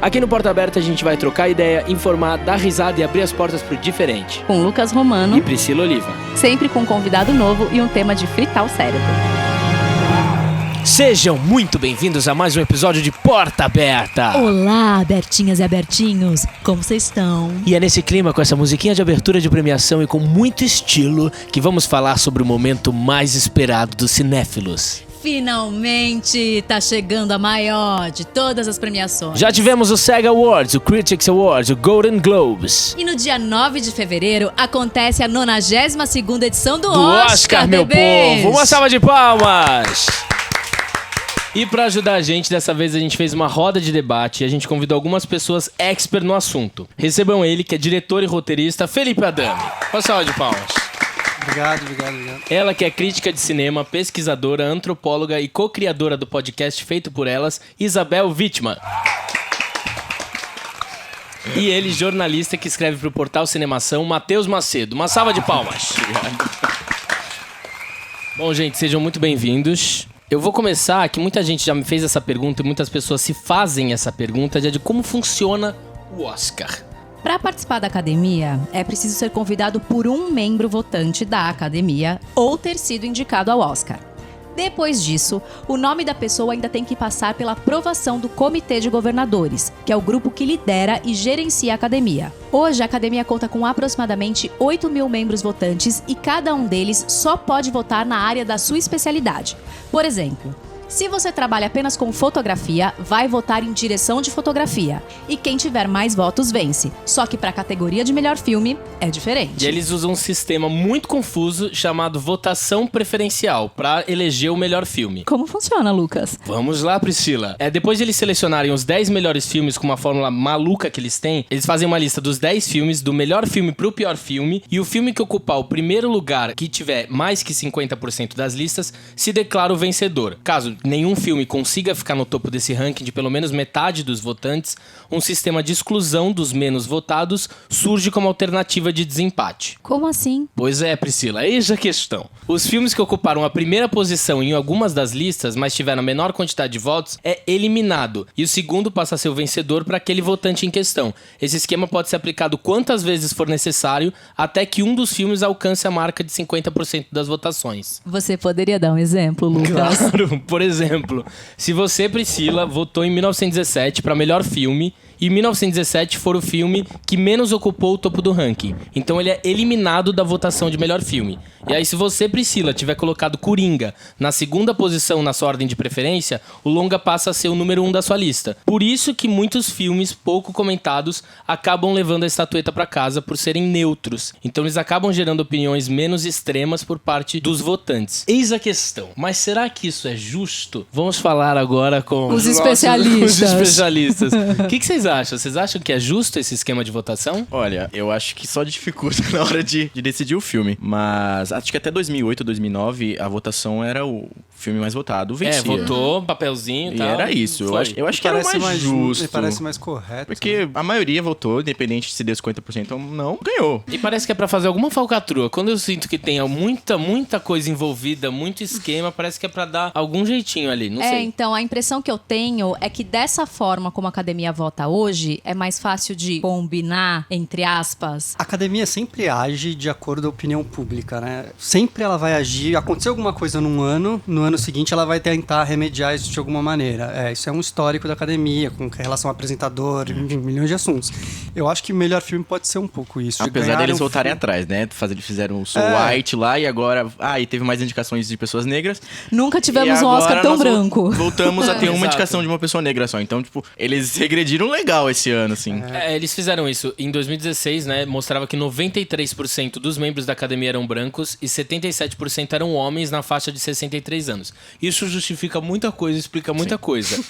Aqui no Porta Aberta a gente vai trocar ideia, informar, dar risada e abrir as portas pro diferente. Com Lucas Romano E Priscila Oliva. Sempre com um convidado novo e um tema de fritar o cérebro. Sejam muito bem-vindos a mais um episódio de Porta Aberta. Olá, abertinhas e abertinhos, como vocês estão? E é nesse clima, com essa musiquinha de abertura de premiação e com muito estilo, que vamos falar sobre o momento mais esperado dos cinéfilos. Finalmente tá chegando a maior de todas as premiações. Já tivemos o SEG Awards, o Critics Awards, o Golden Globes. E no dia 9 de fevereiro acontece a 92ª edição do Oscar, meu bebês. povo! Uma salva de palmas! E pra ajudar a gente, dessa vez a gente fez uma roda de debate e a gente convidou algumas pessoas expert no assunto. Recebam ele, que é diretor e roteirista, Felipe Adami. Uma salva de palmas. Obrigado. Ela que é crítica de cinema, pesquisadora, antropóloga e co-criadora do podcast feito por elas, Isabel Wittmann. E ele, jornalista que escreve pro portal Cinemação, Matheus Macedo. Uma salva de palmas. Bom, gente, sejam muito bem-vindos. Eu vou começar, que muita gente já me fez essa pergunta e muitas pessoas se fazem essa pergunta, de como funciona o Oscar. Para participar da academia, é preciso ser convidado por um membro votante da academia ou ter sido indicado ao Oscar. Depois disso, o nome da pessoa ainda tem que passar pela aprovação do Comitê de Governadores, que é o grupo que lidera e gerencia a academia. Hoje, a academia conta com aproximadamente 8 mil membros votantes e cada um deles só pode votar na área da sua especialidade. Por exemplo, se você trabalha apenas com fotografia, vai votar em direção de fotografia. E quem tiver mais votos vence. Só que para a categoria de melhor filme, é diferente. E eles usam um sistema muito confuso chamado votação preferencial para eleger o melhor filme. Como funciona, Lucas? Vamos lá, Priscila. Depois de eles selecionarem os 10 melhores filmes com uma fórmula maluca que eles têm, eles fazem uma lista dos 10 filmes, do melhor filme pro pior filme, e o filme que ocupar o primeiro lugar, que tiver mais que 50% das listas, se declara o vencedor. Caso nenhum filme consiga ficar no topo desse ranking de pelo menos metade dos votantes, um sistema de exclusão dos menos votados surge como alternativa de desempate. Como assim? Pois é, Priscila, eis a questão. Os filmes que ocuparam a primeira posição em algumas das listas, mas tiveram a menor quantidade de votos, é eliminado. E o segundo passa a ser o vencedor para aquele votante em questão. Esse esquema pode ser aplicado quantas vezes for necessário, até que um dos filmes alcance a marca de 50% das votações. Você poderia dar um exemplo, Lucas? Claro, por exemplo, se você, Priscila, votou em 1917 para melhor filme, e 1917 for o filme que menos ocupou o topo do ranking. Então ele é eliminado da votação de melhor filme. E aí, se você, Priscila, tiver colocado Coringa na segunda posição na sua ordem de preferência, o longa passa a ser o número 1 da sua lista. Por isso que muitos filmes pouco comentados acabam levando a estatueta para casa por serem neutros. Então eles acabam gerando opiniões menos extremas por parte dos votantes. Eis a questão. Mas será que isso é justo? Vamos falar agora com Os especialistas. Os especialistas. O que vocês acham? Vocês acham que é justo esse esquema de votação? Olha, eu acho que só dificulta na hora de decidir o filme. Mas acho que até 2008, 2009, a votação era o filme mais votado, vencia. Votou, papelzinho e e tal. era isso. Eu acho que era mais justo. Me parece mais correto. Porque a maioria votou, independente se deu 50% ou não, ganhou. E parece que é pra fazer alguma falcatrua. Quando eu sinto que tem muita coisa envolvida, muito esquema, parece que é pra dar algum jeitinho ali, não sei. Então, a impressão que eu tenho é que dessa forma como a academia vota hoje, é mais fácil de combinar, entre aspas. A academia sempre age de acordo com a opinião pública, né? Sempre ela vai agir. Aconteceu alguma coisa num ano, no ano seguinte ela vai tentar remediar isso de alguma maneira. Isso é um histórico da academia, com relação ao apresentador, enfim, milhões de assuntos. Eu acho que o melhor filme pode ser um pouco isso. Apesar deles voltarem atrás, né? Eles fizeram o Soul White lá e agora... e teve mais indicações de pessoas negras. Nunca tivemos um Oscar tão branco. Voltamos a ter uma indicação de uma pessoa negra só. Então, tipo, eles regrediram legal esse ano, assim. Eles fizeram isso. Em 2016, né, mostrava que 93% dos membros da academia eram brancos e 77% eram homens na faixa de 63 anos. Isso justifica muita coisa, explica muita coisa.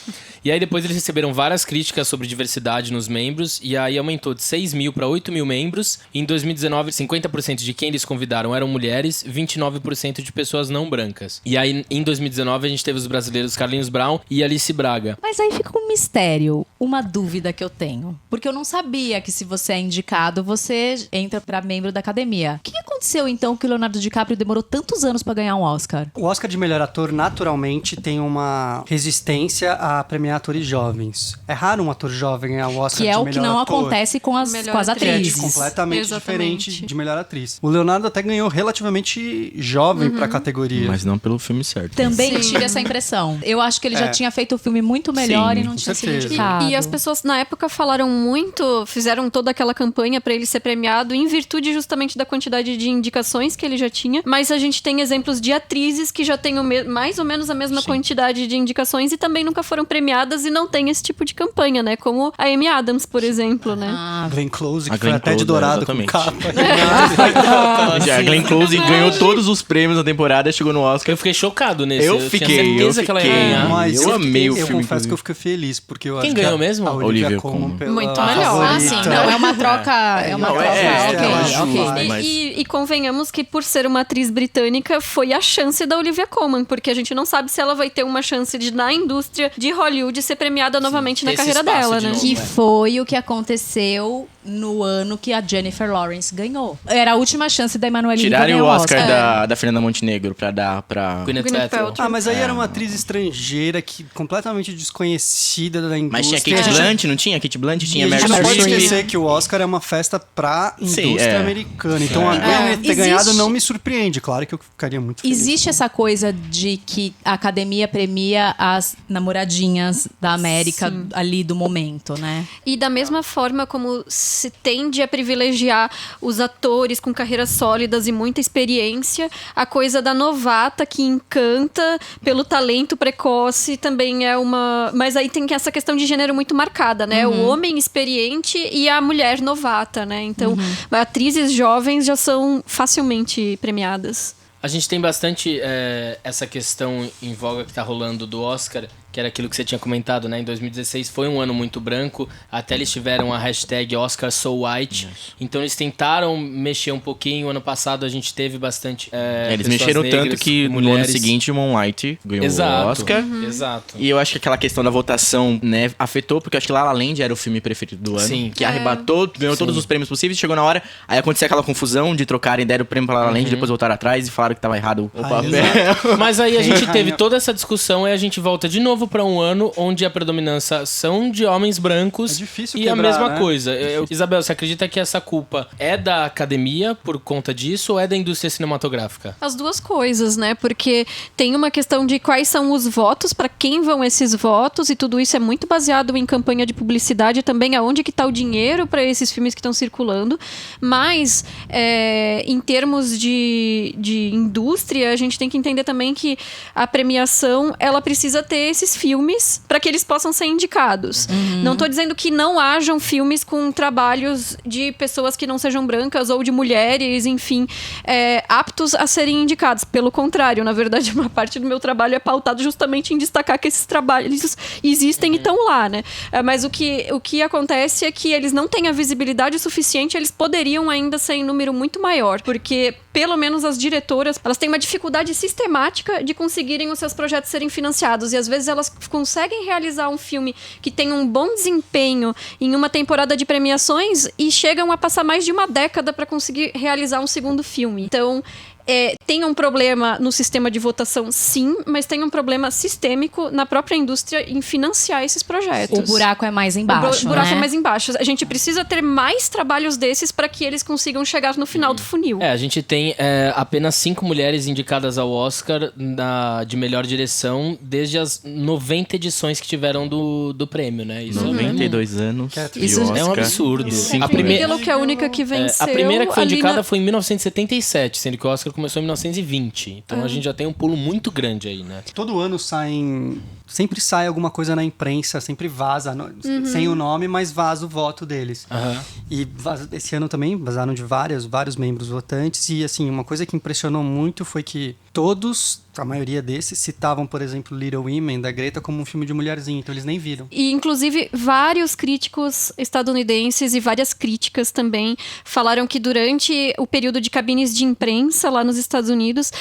E aí depois eles receberam várias críticas sobre diversidade nos membros e aí aumentou de 6 mil para 8 mil membros. E em 2019, 50% de quem eles convidaram eram mulheres, 29% de pessoas não brancas. E aí em 2019 a gente teve os brasileiros Carlinhos Brown e Alice Braga. Mas aí fica um mistério, uma dúvida dúvida que eu tenho. Porque eu não sabia que se você é indicado, você entra pra membro da academia. O que aconteceu, então, que o Leonardo DiCaprio demorou tantos anos pra ganhar um Oscar? O Oscar de melhor ator, naturalmente, tem uma resistência a premiar atores jovens. É raro um ator jovem ganhar o Oscar de Que melhor é ator. o que não acontece com as Melhor as atriz. Que é atrizes. completamente Exatamente. diferente de melhor atriz. O Leonardo até ganhou relativamente jovem pra categoria. Mas não pelo filme certo. Também Sim. tive essa impressão. Eu acho que ele já tinha feito o filme muito melhor Sim, e não com tinha sido certeza. indicado. E as pessoas na época falaram muito, fizeram toda aquela campanha pra ele ser premiado em virtude justamente da quantidade de indicações que ele já tinha. Mas a gente tem exemplos de atrizes que já têm mais ou menos a mesma quantidade de indicações e também nunca foram premiadas e não tem esse tipo de campanha, né? Como a Amy Adams, por exemplo, né? Ah, Glenn Close, que A foi Glenn até de Close, dourado com exatamente. capa. A Glenn Close ganhou todos os prêmios da temporada, chegou no Oscar. Eu fiquei chocado nesse. Eu tinha fiquei, certeza que ela ia ganhar. Mas Eu amei o eu filme, confesso inclusive. que eu fiquei feliz, porque eu Quem acho ganhou que mesmo? a Olivia Olivia Colman Colman. pela Muito a melhor. Ah, favorita. sim. Não, é uma troca. É uma Não, troca. é, ok, ela ok. mas- E convenhamos que por ser uma atriz britânica foi a chance da Olivia Colman, porque a gente não sabe se ela vai ter uma chance de na indústria de Hollywood ser premiada novamente ter na esse carreira espaço dela, de né? novo. Que foi o que aconteceu no ano que a Jennifer Lawrence ganhou. Era a última chance da Emanuele Lívia Tirarem ganhar o Oscar É. da Fernanda Montenegro pra dar pra... Gwyneth Gwyneth Paltrow. Paltrow. Ah, mas aí era uma atriz estrangeira que completamente desconhecida da indústria. Mas tinha Kate Blanchett, não tinha? Kate Blanchett, E tinha a gente Meryl não pode Streep. esquecer que o Oscar é uma festa pra Sim, indústria é. americana. Então a Gwyneth ter Existe- ganhado não me surpreende. Claro que eu ficaria muito feliz. Existe essa coisa de que a academia premia as namoradinhas da América ali do momento, né? E da mesma forma como se tende a privilegiar os atores com carreiras sólidas e muita experiência, a coisa da novata que encanta pelo talento precoce também é uma... Mas aí tem essa questão de gênero muito marcada, né? O homem experiente e a mulher novata, né? Então, atrizes jovens já são facilmente premiadas. A gente tem bastante essa questão em voga que tá rolando do Oscar, que era aquilo que você tinha comentado, né? Em 2016 foi um ano muito branco, até eles tiveram a hashtag Oscar So White. Então eles tentaram mexer um pouquinho. Ano passado a gente teve bastante Eles pessoas mexeram negras, tanto que no ano mulheres. seguinte o Moonlight ganhou Exato, o Oscar. Exato. E eu acho que aquela questão da votação, né, afetou, porque eu acho que La La Land era o filme preferido do ano. Sim. Que arrebatou, ganhou todos os prêmios possíveis, chegou na hora, aí aconteceu aquela confusão de trocarem, deram o prêmio pra La La Land, depois voltaram atrás e falaram que tava errado o papel. Mas aí a gente teve rainha. toda essa discussão e a gente volta de novo pra um ano onde a predominância são de homens brancos. É difícil e a quebrar, mesma né? coisa. Isabel, você acredita que essa culpa é da academia por conta disso ou é da indústria cinematográfica? As duas coisas, né? Porque tem uma questão de quais são os votos, para quem vão esses votos, e tudo isso é muito baseado em campanha de publicidade também, aonde que tá o dinheiro para esses filmes que estão circulando. Mas, em termos de indústria, a gente tem que entender também que a premiação, ela precisa ter esses filmes para que eles possam ser indicados. Não tô dizendo que não hajam filmes com trabalhos de pessoas que não sejam brancas ou de mulheres, enfim, aptos a serem indicados. Pelo contrário, na verdade, uma parte do meu trabalho é pautado justamente em destacar que esses trabalhos existem e estão lá, né? Mas o que acontece é que eles não têm a visibilidade suficiente, eles poderiam ainda ser em número muito maior, porque pelo menos as diretoras, elas têm uma dificuldade sistemática de conseguirem os seus projetos serem financiados, e às vezes elas conseguem realizar um filme que tem um bom desempenho em uma temporada de premiações e chegam a passar mais de uma década para conseguir realizar um segundo filme. Então, tem um problema no sistema de votação, sim, mas tem um problema sistêmico na própria indústria em financiar esses projetos. O buraco é mais embaixo, O buraco né? é mais embaixo. A gente precisa ter mais trabalhos desses para que eles consigam chegar no final do funil. A gente tem apenas 5 mulheres indicadas ao Oscar de melhor direção desde as 90 edições que tiveram do prêmio, né? Isso 92 anos de Isso Oscar. é um absurdo. E 5 A primeira- Pelo que é a única que venceu. a primeira que foi ali indicada na- foi em 1977, sendo que o Oscar começou em 1920. Então a gente já tem um pulo muito grande aí, né? Todo ano sempre sai alguma coisa na imprensa, sempre vaza, sem o nome, mas vaza o voto deles. E esse ano também vazaram de vários membros votantes. E assim, uma coisa que impressionou muito foi que a maioria desses, citavam, por exemplo, Little Women, da Greta, como um filme de mulherzinha. Então eles nem viram. E, inclusive, vários críticos estadunidenses e várias críticas também falaram que durante o período de cabines de imprensa lá nos Estados Unidos,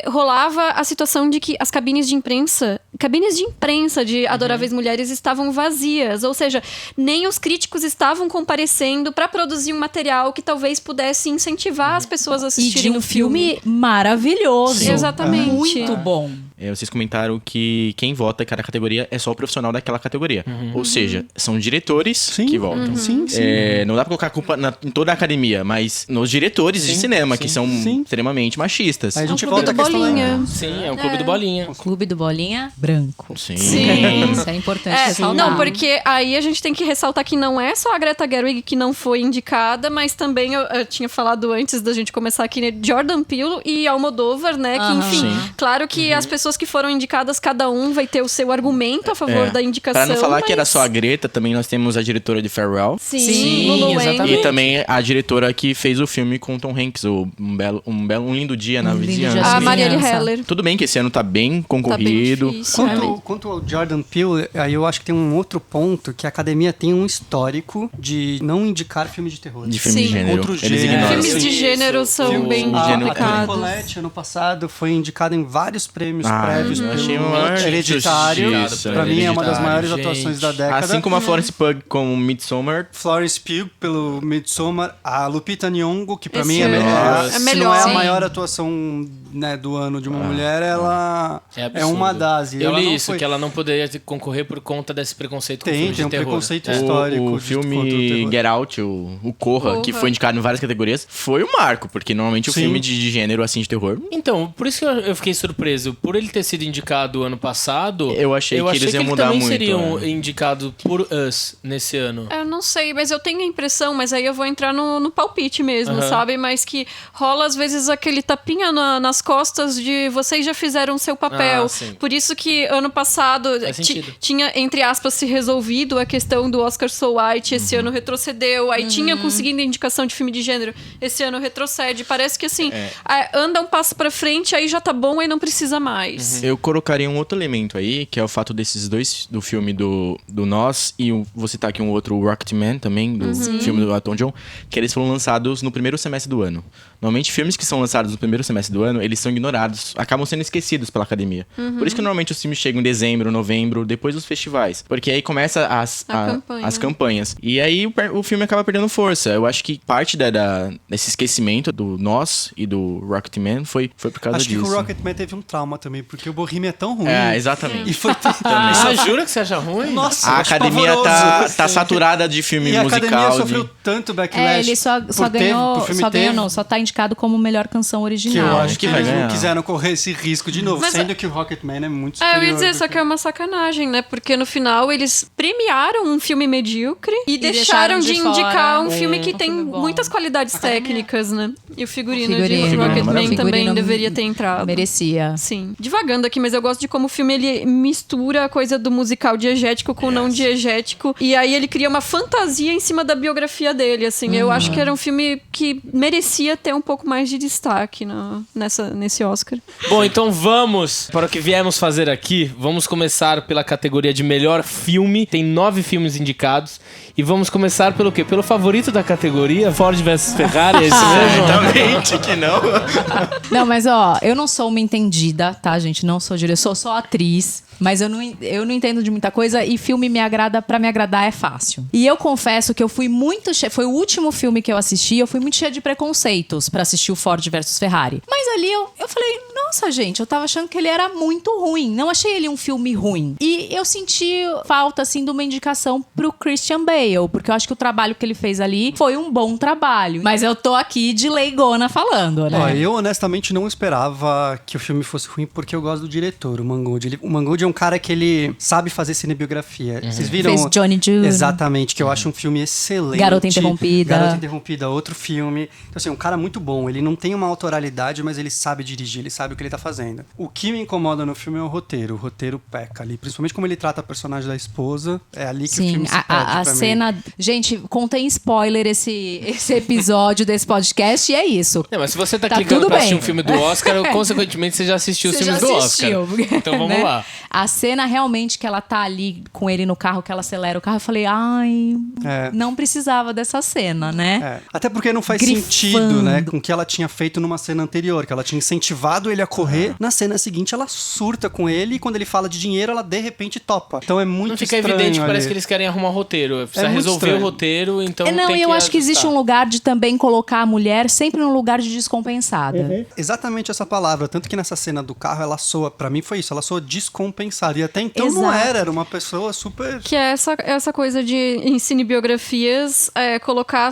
rolava a situação de que as cabines de imprensa cabines de imprensa de Adoráveis Mulheres estavam vazias. Ou seja, nem os críticos estavam comparecendo para produzir um material que talvez pudesse incentivar as pessoas a E assistirem de um o filme. filme maravilhoso. Sim. Exatamente. Muito bom. Vocês comentaram que quem vota em cada categoria é só o profissional daquela categoria. Ou seja, são diretores que votam. Sim. Não dá pra colocar a culpa em toda a academia, mas nos diretores de cinema, que são extremamente machistas. Aí a É um gente clube volta à do questão Bolinha. Sim, é o Clube do Bolinha. O Clube do Bolinha branco. Sim. Isso é importante ressaltar. Não, porque aí a gente tem que ressaltar que não é só a Greta Gerwig que não foi indicada, mas também eu tinha falado antes da gente começar aqui, né, Jordan Peele e Almodóvar, né? Que, enfim, claro que as pessoas que foram indicadas, cada um vai ter o seu argumento a favor da indicação. Pra não falar que era mas- só a Greta, também nós temos a diretora de Farewell. Sim, Lulu exatamente. Wang. E também a diretora que fez o filme com Tom Hanks, um lindo dia na Lindo vizinhança. Dia na A Marielle Criança. Heller. Tudo bem que esse ano tá bem Tá concorrido. bem difícil. Quanto ao Jordan Peele, aí eu acho que tem um outro ponto, que a academia tem um histórico de não indicar filme de terror. De filme de Sim. gênero. Outro Eles gênero. ignoram. Filmes de gênero são Filmes bem de A gênero. Toni complicados. Collette, ano passado, foi indicada em vários prêmios prévios eu achei uma pelo Hereditário. injustiça. Pra mim é uma das Hereditário, maiores gente. atuações da década. Assim como a Florence Pugh com Midsommar. Florence Pugh pelo Midsommar, a Lupita Nyong'o, que pra Esse mim é, ano melhor. é Se melhor. não é a Sim. maior atuação, né, do ano de uma mulher, ela É é absurdo. uma das. E Eu ela li não isso, foi. que ela não poderia concorrer por conta desse preconceito com Tem filmes de um terror. preconceito É. histórico. O contra o filme terror. Get Out, o Corra, que foi indicado em várias categorias, foi um marco, porque normalmente o Sim. filme de gênero assim de terror. Então, por isso que eu fiquei surpreso. Por ele ter sido indicado ano passado, Eu achei que eles iam ele mudar também muito, seria é. indicado por Us nesse ano. Eu não sei, mas eu tenho a impressão, mas aí eu vou entrar no palpite mesmo, Aham. sabe? Mas que rola às vezes aquele tapinha nas costas de vocês já fizeram seu papel. Ah, sim. Por isso que ano passado Faz sentido. tinha, entre aspas, se resolvido a questão do Oscar So White, esse ano retrocedeu, aí tinha conseguido indicação de filme de gênero, esse ano retrocede. Parece que assim, anda um passo pra frente, aí já tá bom, aí não precisa mais. Eu colocaria um outro elemento aí, que é o fato desses dois, do filme do Nós, e vou citar aqui um outro, o Rocketman também, do filme do Elton John, que eles foram lançados no primeiro semestre do ano. Normalmente, filmes que são lançados no primeiro semestre do ano, eles são ignorados, acabam sendo esquecidos pela academia. Por isso que normalmente os filmes chegam em dezembro, novembro, depois dos festivais. Porque aí começa as campanhas. E aí o filme acaba perdendo força. Eu acho que parte desse esquecimento do Nós e do Rocketman foi por causa Acho que disso. o Rocketman teve um trauma também, porque o Bohemian é tão ruim. É, exatamente. E foi Ah, jura que você acha ruim? Nossa, A eu acho academia pavoroso. tá saturada de filme E a musical. academia sofreu tanto backlash. Ele só por ganhou, o filme só ganhou teve, não, só tá indicado como melhor canção que eu original. acho que vai eles não ganhar. quiseram correr esse risco de novo, Mas sendo que o Rocketman é muito superior. Eu ia dizer, do só que é uma sacanagem, né? Porque no final eles premiaram um filme medíocre e deixaram deixaram de de fora indicar um filme que um tem filme bom. muitas qualidades técnicas, né? E o figurino, O figurino. de Rocketman Maravilha. também Figurino deveria ter entrado. Merecia. Sim. Divagando aqui, mas eu gosto de como o filme ele mistura a coisa do musical diegético com o não diegético. E aí ele cria uma fantasia em cima da biografia dele, assim. Eu acho que era um filme que merecia ter um pouco mais de destaque nesse Oscar. Bom, então vamos para o que viemos fazer aqui. Vamos começar pela categoria de melhor filme. Tem 9 filmes indicados. E vamos começar pelo quê? Pelo favorito da categoria, Ford vs Ferrari, é isso mesmo? Certamente que não. Não, mas ó, eu não sou uma entendida, tá, gente? Não sou diretora, sou só atriz. Mas eu não entendo de muita coisa e filme pra me agradar é fácil. E eu confesso que eu fui muito foi o último filme que eu assisti, eu fui muito cheia de preconceitos pra assistir o Ford versus Ferrari. Mas ali eu falei, nossa, gente, eu tava achando que ele era muito ruim. Não achei ele um filme ruim. E eu senti falta, assim, de uma indicação pro Christian Bale, porque eu acho que o trabalho que ele fez ali foi um bom trabalho. Mas eu tô aqui de leigona falando, né? Ó, eu honestamente não esperava que o filme fosse ruim, porque eu gosto do diretor, o Mangold. O Mangold é um cara que ele sabe fazer cinebiografia. Vocês viram? Fez Johnny June. Exatamente, que eu acho um filme excelente. Garota Interrompida. Garota Interrompida, outro filme. Então, assim, um cara muito bom. Ele não tem uma autoralidade, mas ele sabe dirigir, ele sabe o que ele tá fazendo. O que me incomoda no filme é o roteiro. O roteiro peca ali, principalmente como ele trata a personagem da esposa. É ali que o Sim, filme se perde a pra mim. cena... Gente, contém spoiler esse episódio desse podcast e é isso. Não, mas se você tá Tá clicando tudo pra assistir bem. um filme do Oscar, consequentemente você já assistiu os Você filmes já do assistiu, Oscar. Então vamos né? lá. A cena realmente que ela tá ali com ele no carro, que ela acelera o carro, eu falei, ai, não precisava dessa cena, né? Até porque não faz sentido, né, com o que ela tinha feito numa cena anterior, que ela tinha incentivado ele a correr. Na cena seguinte, ela surta com ele e quando ele fala de dinheiro, ela de repente topa. Então é muito Não fica estranho evidente, ali. parece que eles querem arrumar o roteiro. Precisa muito resolver estranho. o roteiro, então Não, tem e eu acho que ajustar. existe um lugar de também colocar a mulher sempre num lugar de descompensada. Exatamente essa palavra. Tanto que nessa cena do carro, ela soa, pra mim foi isso, ela soa descompensada. E até então não Exato. era uma pessoa super... Que é essa coisa de, em cinebiografias, colocar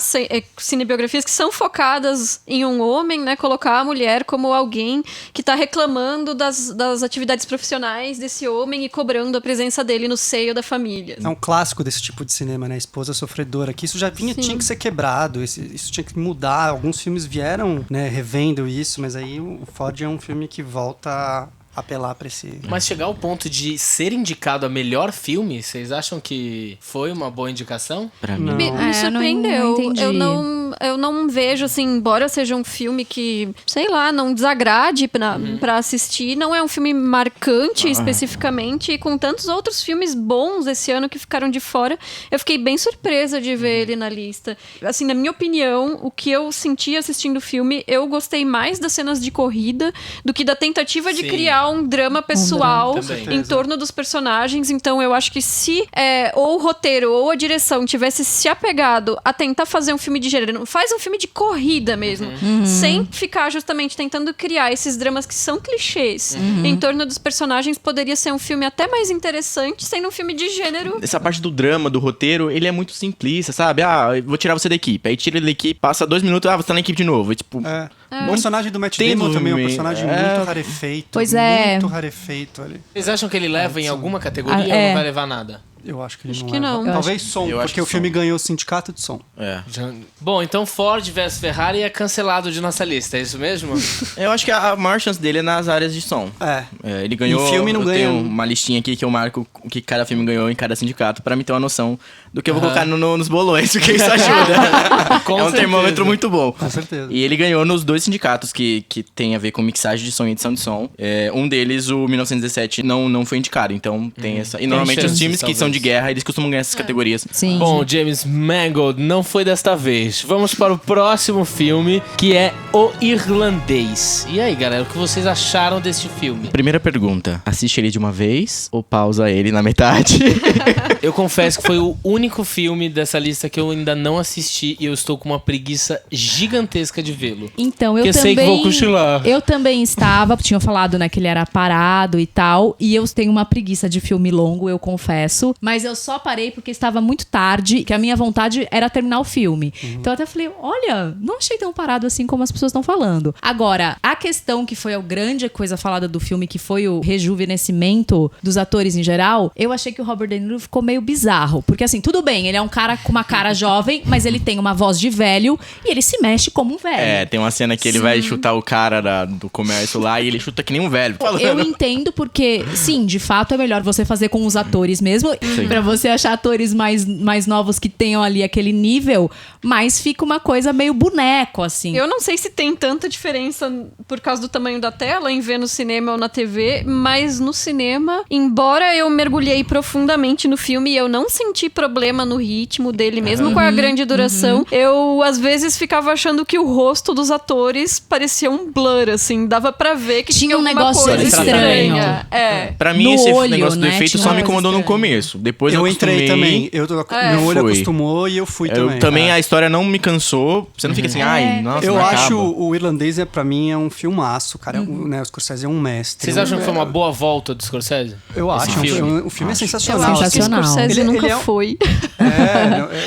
cinebiografias que são focadas em um homem, né? Colocar a mulher como alguém que tá reclamando das atividades profissionais desse homem e cobrando a presença dele no seio da família. É um clássico desse tipo de cinema, né? Esposa sofredora. Que isso já tinha que ser quebrado. Isso tinha que mudar. Alguns filmes vieram, né, revendo isso, mas aí o Ford é um filme que volta a apelar pra esse... Mas chegar ao ponto de ser indicado a melhor filme, vocês acham que foi uma boa indicação? Pra mim. Não. Me surpreendeu. não entendi. Eu não vejo, assim, embora seja um filme que, sei lá, não desagrade pra assistir, não é um filme marcante especificamente, e com tantos outros filmes bons esse ano que ficaram de fora, eu fiquei bem surpresa de ver ele na lista. Assim, na minha opinião, o que eu senti assistindo o filme, eu gostei mais das cenas de corrida do que da tentativa de Sim. criar um drama pessoal Também. em torno dos personagens. Então eu acho que se ou o roteiro ou a direção tivesse se apegado a tentar fazer um filme de gênero, faz um filme de corrida mesmo, sem ficar justamente tentando criar esses dramas que são clichês em torno dos personagens, poderia ser um filme até mais interessante sendo um filme de gênero. Essa parte do drama, do roteiro, ele é muito simplista, sabe? Ah, eu vou tirar você da equipe. Aí tira ele da equipe, passa 2 minutos, você tá na equipe de novo. E, tipo, O personagem do Matt tem Damon também é um movimento. personagem muito rarefeito. Pois é. Muito rarefeito ali. Vocês acham que ele leva em alguma categoria ou É. não vai levar nada? Eu acho que ele Acho não que leva. não. Eu Talvez som, eu acho porque que o filme som. ganhou o sindicato de som. Bom, então Ford vs Ferrari é cancelado de nossa lista, é isso mesmo? eu acho que a maior chance dele é nas áreas de som. Ele ganhou. Em filme não eu ganha. tenho uma listinha aqui que eu marco o que cada filme ganhou em cada sindicato, pra mim ter uma noção do que eu vou colocar nos bolões, porque isso ajuda. Com é um certeza. termômetro muito bom. Com certeza. E ele ganhou nos 2 sindicatos que tem a ver com mixagem de som e edição de som. Um deles, o 1917, não foi indicado. Então tem essa. E normalmente chances, os times que são de talvez. guerra, eles costumam ganhar essas categorias. Sim. Bom, James Mangold, não foi desta vez. Vamos para o próximo filme, que é O Irlandês. E aí, galera, o que vocês acharam deste filme? Primeira pergunta: assiste ele de uma vez ou pausa ele na metade? Eu confesso que foi o único filme dessa lista que eu ainda não assisti e eu estou com uma preguiça gigantesca de vê-lo. Então, eu Porque também... sei que vou cochilar. Eu também estava, tinham falado, né, que ele era parado e tal, e eu tenho uma preguiça de filme longo, eu confesso, mas eu só parei porque estava muito tarde, que a minha vontade era terminar o filme. Então eu até falei, olha, não achei tão parado assim como as pessoas estão falando. Agora, a questão que foi a grande coisa falada do filme, que foi o rejuvenescimento dos atores em geral, eu achei que o Robert De Niro ficou meio bizarro, porque assim, tudo bem, ele é um cara com uma cara jovem, mas ele tem uma voz de velho e ele se mexe como um velho. Tem uma cena que ele vai chutar o cara do comércio lá e ele chuta que nem um velho. Eu entendo porque, sim, de fato é melhor você fazer com os atores mesmo, pra você achar atores mais novos que tenham ali aquele nível, mas fica uma coisa meio boneco, assim. Eu não sei se tem tanta diferença por causa do tamanho da tela em ver no cinema ou na TV, mas no cinema, embora eu mergulhei profundamente no filme, eu não senti problema no ritmo dele, mesmo com a grande duração. Eu, às vezes, ficava achando que o rosto dos atores parecia um blur, assim, dava pra ver que Tinha um alguma negócio coisa estranho. estranha. Pra mim, No esse olho, negócio do né? efeito Tinha só uma me coisa incomodou no estranha. começo. Depois Eu acostumei. entrei também. Meu olho Fui. acostumou e eu fui também. Também a história não me cansou. Você não fica assim, ai, nossa, Eu não acho acaba. o Irlandês, pra mim, é um filmaço, cara. O Scorsese é um mestre. Vocês acham que foi uma boa volta do Scorsese? Eu esse acho. filme? O filme é Eu sensacional. acho que Sensacional. Scorsese Ele nunca é um- foi.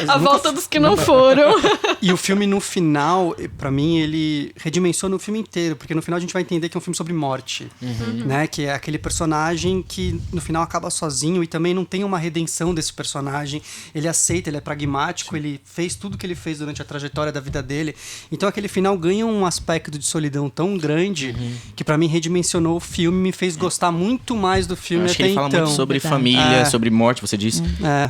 A A volta dos que não foram. E o filme, no final, pra mim, ele redimensiona o filme inteiro. Porque no final a gente vai entender que é um filme sobre morte. Né? Que é aquele personagem que, no final, acaba sozinho e também não tem uma uma redenção desse personagem, ele aceita, ele é pragmático, ele fez tudo que ele fez durante a trajetória da vida dele. Então aquele final ganha um aspecto de solidão tão grande que pra mim redimensionou o filme, me fez gostar muito mais do filme Acho até que ele fala então. muito sobre família, sobre morte, você disse.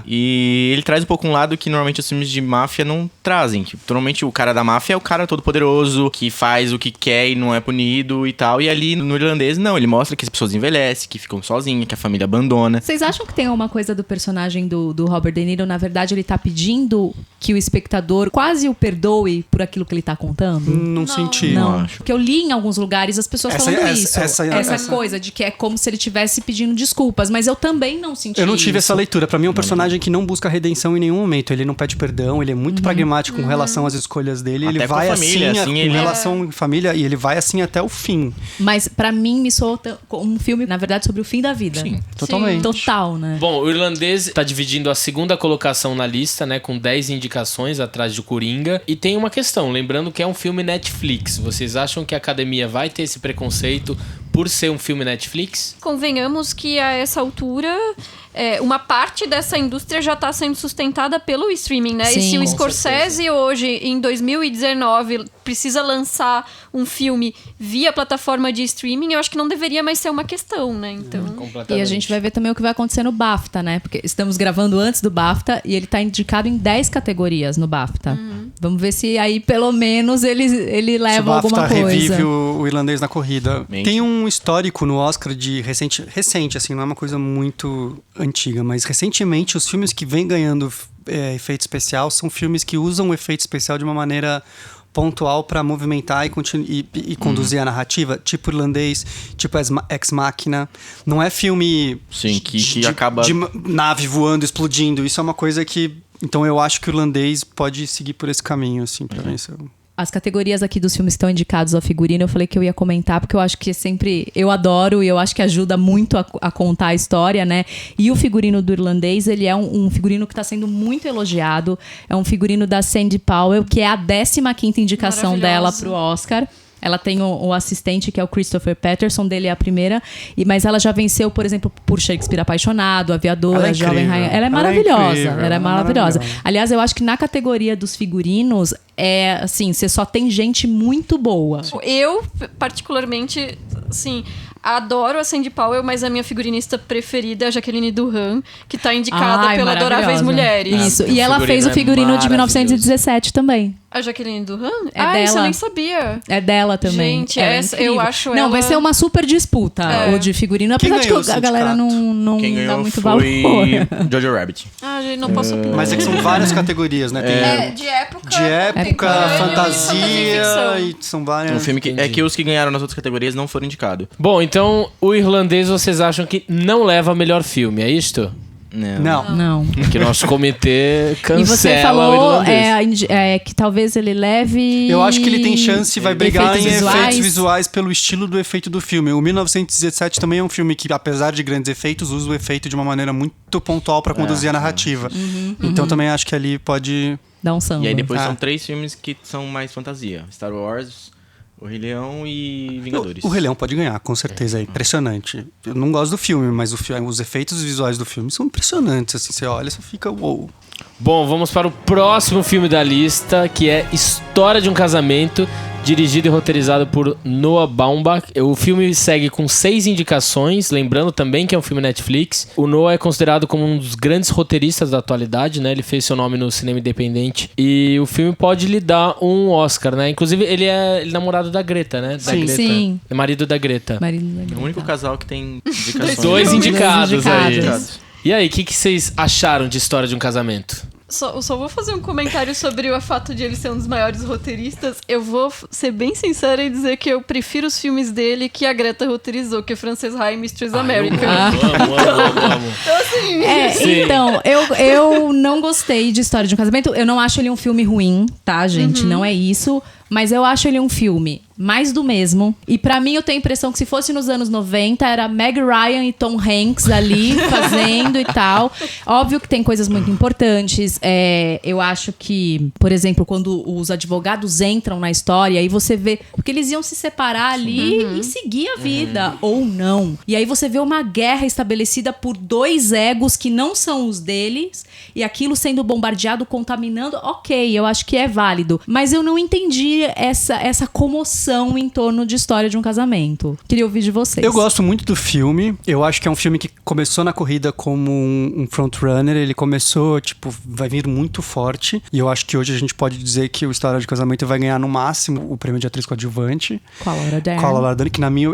E ele traz um pouco um lado que normalmente os filmes de máfia não trazem. Que, normalmente o cara da máfia é o cara todo poderoso, que faz o que quer e não é punido e tal. E ali no irlandês, não. Ele mostra que as pessoas envelhecem, que ficam sozinhas, que a família abandona. Vocês acham que tem alguma coisa do personagem do Robert De Niro? Na verdade, ele tá pedindo que o espectador quase o perdoe por aquilo que ele tá contando? Não senti. Não, acho. porque eu li em alguns lugares as pessoas falando isso. Essa coisa de que é como se ele estivesse pedindo desculpas, mas eu também não senti Eu não tive isso. essa leitura. Pra mim é um personagem que não busca redenção em nenhum momento. Ele não pede perdão, ele é muito pragmático com relação às escolhas dele. Até Ele com a vai família, assim, com ele- relação à família, e ele vai assim até o fim. Mas pra mim me soa como um filme, na verdade, sobre o fim da vida. Sim. Totalmente. Total, né? Bom, o irlandês tá dividindo a segunda colocação na lista, né? Com 10 indicações atrás de Coringa. E tem uma questão, lembrando que é um filme Netflix. Vocês acham que a academia vai ter esse preconceito por ser um filme Netflix? Convenhamos que a essa altura uma parte dessa indústria já está sendo sustentada pelo streaming, né? Sim, e se o com Scorsese hoje, em 2019, precisa lançar um filme via plataforma de streaming, eu acho que não deveria mais ser uma questão, né? Então... E a gente vai ver também o que vai acontecer no BAFTA, né? Porque estamos gravando antes do BAFTA e ele tá indicado em 10 categorias no BAFTA. Vamos ver se aí, pelo menos, ele leva alguma coisa. Revive o irlandês na corrida. Mente. Tem um histórico no Oscar de recente, assim, não é uma coisa muito antiga, mas recentemente os filmes que vêm ganhando efeito especial são filmes que usam o efeito especial de uma maneira pontual para movimentar e conduzir a narrativa, tipo irlandês, tipo Ex Machina. Não é filme Sim, que acaba... de nave voando, explodindo. Isso é uma coisa que... Então eu acho que o irlandês pode seguir por esse caminho, assim, pra mim. As categorias aqui dos filmes que estão indicados ao figurino, eu falei que eu ia comentar, porque eu acho que sempre... Eu adoro e eu acho que ajuda muito a contar a história, né? E o figurino do irlandês, ele é um figurino que está sendo muito elogiado. É um figurino da Sandy Powell, que é a 15ª indicação dela pro Oscar. Ela tem o assistente, que é o Christopher Patterson, dele é a primeira. Mas ela já venceu, por exemplo, por Shakespeare Apaixonado, Aviadora, Jovem Rainha. Ela é maravilhosa. Ela é maravilhosa. Aliás, eu acho que na categoria dos figurinos, assim, você só tem gente muito boa. Eu, particularmente, assim, adoro a Sandy Powell, mas a minha figurinista preferida é a Jaqueline Duran, que tá indicada pela Adoráveis Mulheres. Isso. O E ela fez o figurino de maravilhoso. 1917 também. A Jaqueline Duran? É Isso eu dela. nem sabia. É dela também. Gente, Ela é essa, incrível. eu acho Não, ela... vai ser uma super disputa o de figurino, Quem apesar de ganhou que o a galera não Quem dá ganhou muito foi valor. Jojo Rabbit. Ah, gente, não posso opinar. Mas é que são várias categorias, né? Tem De época. de época, contemporâneo fantasia, e ficção. e são várias... Um filme que Entendi. é que os que ganharam nas outras categorias não foram indicados. Bom, então o irlandês vocês acham que não leva a melhor filme, é isto? Não. Não. Que nosso comitê cancela E você o falou irlandês. que talvez ele leve... Eu acho que ele tem chance e vai brigar em efeitos efeitos visuais pelo estilo do efeito do filme. O 1917 também é um filme que, apesar de grandes efeitos, usa o efeito de uma maneira muito pontual para conduzir a narrativa. Então também acho que ali pode... Dá um samba. E aí depois Ah. são 3 filmes que são mais fantasia. Star Wars, O Rei Leão e Vingadores. O Rei Leão pode ganhar, com certeza. É impressionante. Eu não gosto do filme, mas os efeitos visuais do filme são impressionantes. Assim, você olha e você fica uou. Bom, vamos para o próximo filme da lista, que é História de um Casamento, dirigido e roteirizado por Noah Baumbach. O filme segue com 6 indicações, lembrando também que é um filme Netflix. O Noah é considerado como um dos grandes roteiristas da atualidade, né? Ele fez seu nome no cinema independente. E o filme pode lhe dar um Oscar, né? Inclusive, ele é namorado da Greta, né? Da Sim. Greta. Sim. É marido da Greta. Marido da É Greta. o único casal que tem indicações. Dois indicados aí. indicados. E aí, o que vocês acharam de História de um Casamento? Só vou fazer um comentário sobre o fato de ele ser um dos maiores roteiristas. Eu vou ser bem sincera e dizer que eu prefiro os filmes dele que a Greta roteirizou, que é Frances Ha e Mistress America. Amo. Sim. Então, eu não gostei de História de um Casamento. Eu não acho ele um filme ruim, tá, gente? Não é isso. Mas eu acho ele um filme mais do mesmo. E pra mim eu tenho a impressão que se fosse nos anos 90, era Meg Ryan e Tom Hanks ali fazendo e tal. Óbvio que tem coisas muito importantes. Eu acho que, por exemplo, quando os advogados entram na história, aí você vê... Porque eles iam se separar ali e seguir a vida, ou não. E aí você vê uma guerra estabelecida por dois egos que não são os deles, e aquilo sendo bombardeado, contaminando. Ok, eu acho que é válido. Mas eu não entendi essa comoção em torno de história de um casamento. Queria ouvir de vocês. Eu gosto muito do filme. Eu acho que é um filme que começou na corrida como um frontrunner. Ele começou, vai vir muito forte. E eu acho que hoje a gente pode dizer que o História de Casamento vai ganhar no máximo o prêmio de atriz coadjuvante. Com a Laura Dern. Com a Laura Dern, que na minha...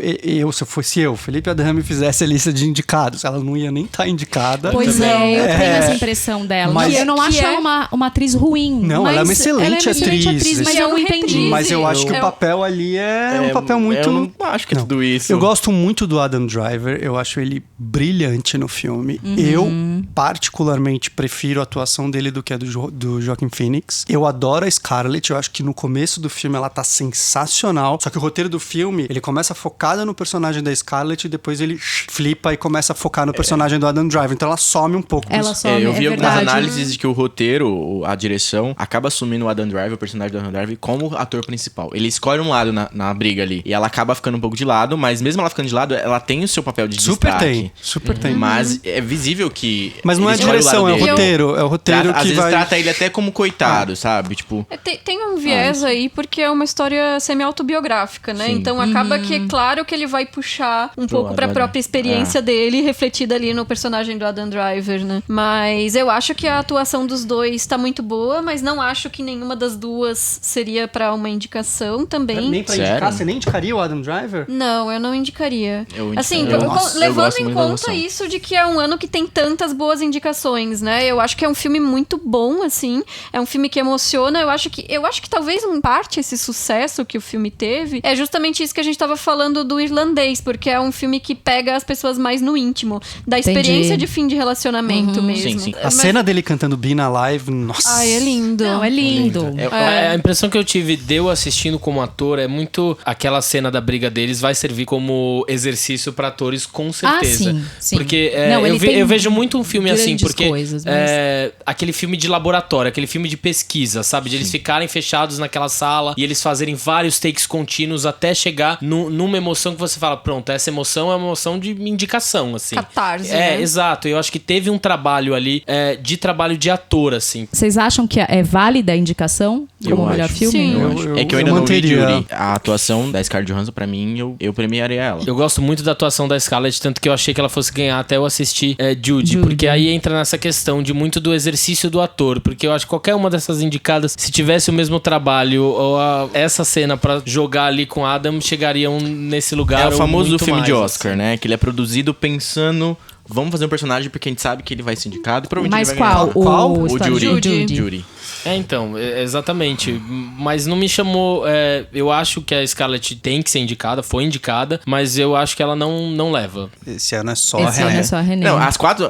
se fosse eu, Felipe Adame, fizesse a lista de indicados, ela não ia nem estar indicada. Pois eu tenho essa impressão dela. Mas e eu não acho ela uma atriz ruim. Não, ela é uma excelente atriz. Mas eu não entendi. Mas eu acho que o papel ali é um papel muito... Eu não acho que é tudo isso. Eu gosto muito do Adam Driver. Eu acho ele brilhante no filme. Eu, particularmente, prefiro a atuação dele do que a do Joaquin Phoenix. Eu adoro a Scarlett. Eu acho que no começo do filme ela tá sensacional. Só que o roteiro do filme, ele começa focado no personagem da Scarlett e depois ele flipa e começa a focar no personagem do Adam Driver. Então ela some um pouco. Ela some, eu vi algumas verdade. análises de que o roteiro, a direção, acaba assumindo o Adam Driver, o personagem do Adam Driver, como ator principal. Ele escolhe um lado na briga ali. E ela acaba ficando um pouco de lado, mas mesmo ela ficando de lado, ela tem o seu papel de destaque. Super tem. Mas é visível que... Mas não é a ele escolhe o direção, lado é o dele. roteiro. É o roteiro Às que vezes vai... trata ele até como coitado, sabe? Tipo... Tem um viés aí, porque é uma história semi-autobiográfica, né? Sim. Então acaba que é claro que ele vai puxar um pouco pra própria experiência dele, refletida ali no personagem do Adam Driver, né? Mas eu acho que a atuação dos dois tá muito boa, mas não acho que nenhuma das duas seria pra uma indicação também. Nem pra indicar? Você nem indicaria o Adam Driver? Não, eu não indicaria. Assim, Nossa, levando em conta isso de que é um ano que tem tantas boas indicações, né? Eu acho que é um filme muito bom, assim. É um filme que emociona. Eu acho que talvez em parte esse sucesso que o filme teve é justamente isso que a gente tava falando do Irlandês, porque é um filme que pega as pessoas mais no íntimo, da experiência de fim de relacionamento mesmo. Sim. A cena dele cantando Being Alive, nossa. Ai, é lindo. Não, é lindo. A impressão que eu tive de eu assistindo como ator é muito aquela cena da briga deles vai servir como exercício pra atores, com certeza. Sim. Porque Não, eu vejo muito um filme assim, grandes porque coisas, mas... aquele filme de laboratório, aquele filme de pesquisa, sabe? De eles ficarem fechados naquela sala e eles fazerem vários takes contínuos até chegar numa emoção que você fala, pronto, essa emoção é uma emoção de indicação, assim. Catarse, né? Exato. Eu acho que teve um trabalho ali de trabalho de ator, assim. Vocês acham que é válida a indicação como melhor filme? Sim. É que eu ainda não vi manteria. Judy. A atuação da Scarlett Johansson, pra mim, eu premiaria ela. Eu gosto muito da atuação da Scarlett, tanto que eu achei que ela fosse ganhar até eu assistir Judy, porque aí entra nessa questão de muito do exercício do ator, porque eu acho que qualquer uma dessas indicadas, se tivesse o mesmo trabalho ou essa cena pra jogar ali com Adam, chegariam nesse lugar. É o famoso muito filme mais, de Oscar, assim. né? Que ele é produzido pensando... Vamos fazer um personagem porque a gente sabe que ele vai ser indicado e provavelmente Mas ele vai qual? ganhar. Qual? O Judy. Judy. Então, exatamente. Mas não me chamou... eu acho que a Scarlett tem que ser indicada, foi indicada, mas eu acho que ela não leva. Esse ano é só Esse ano é só a René. Não, as quatro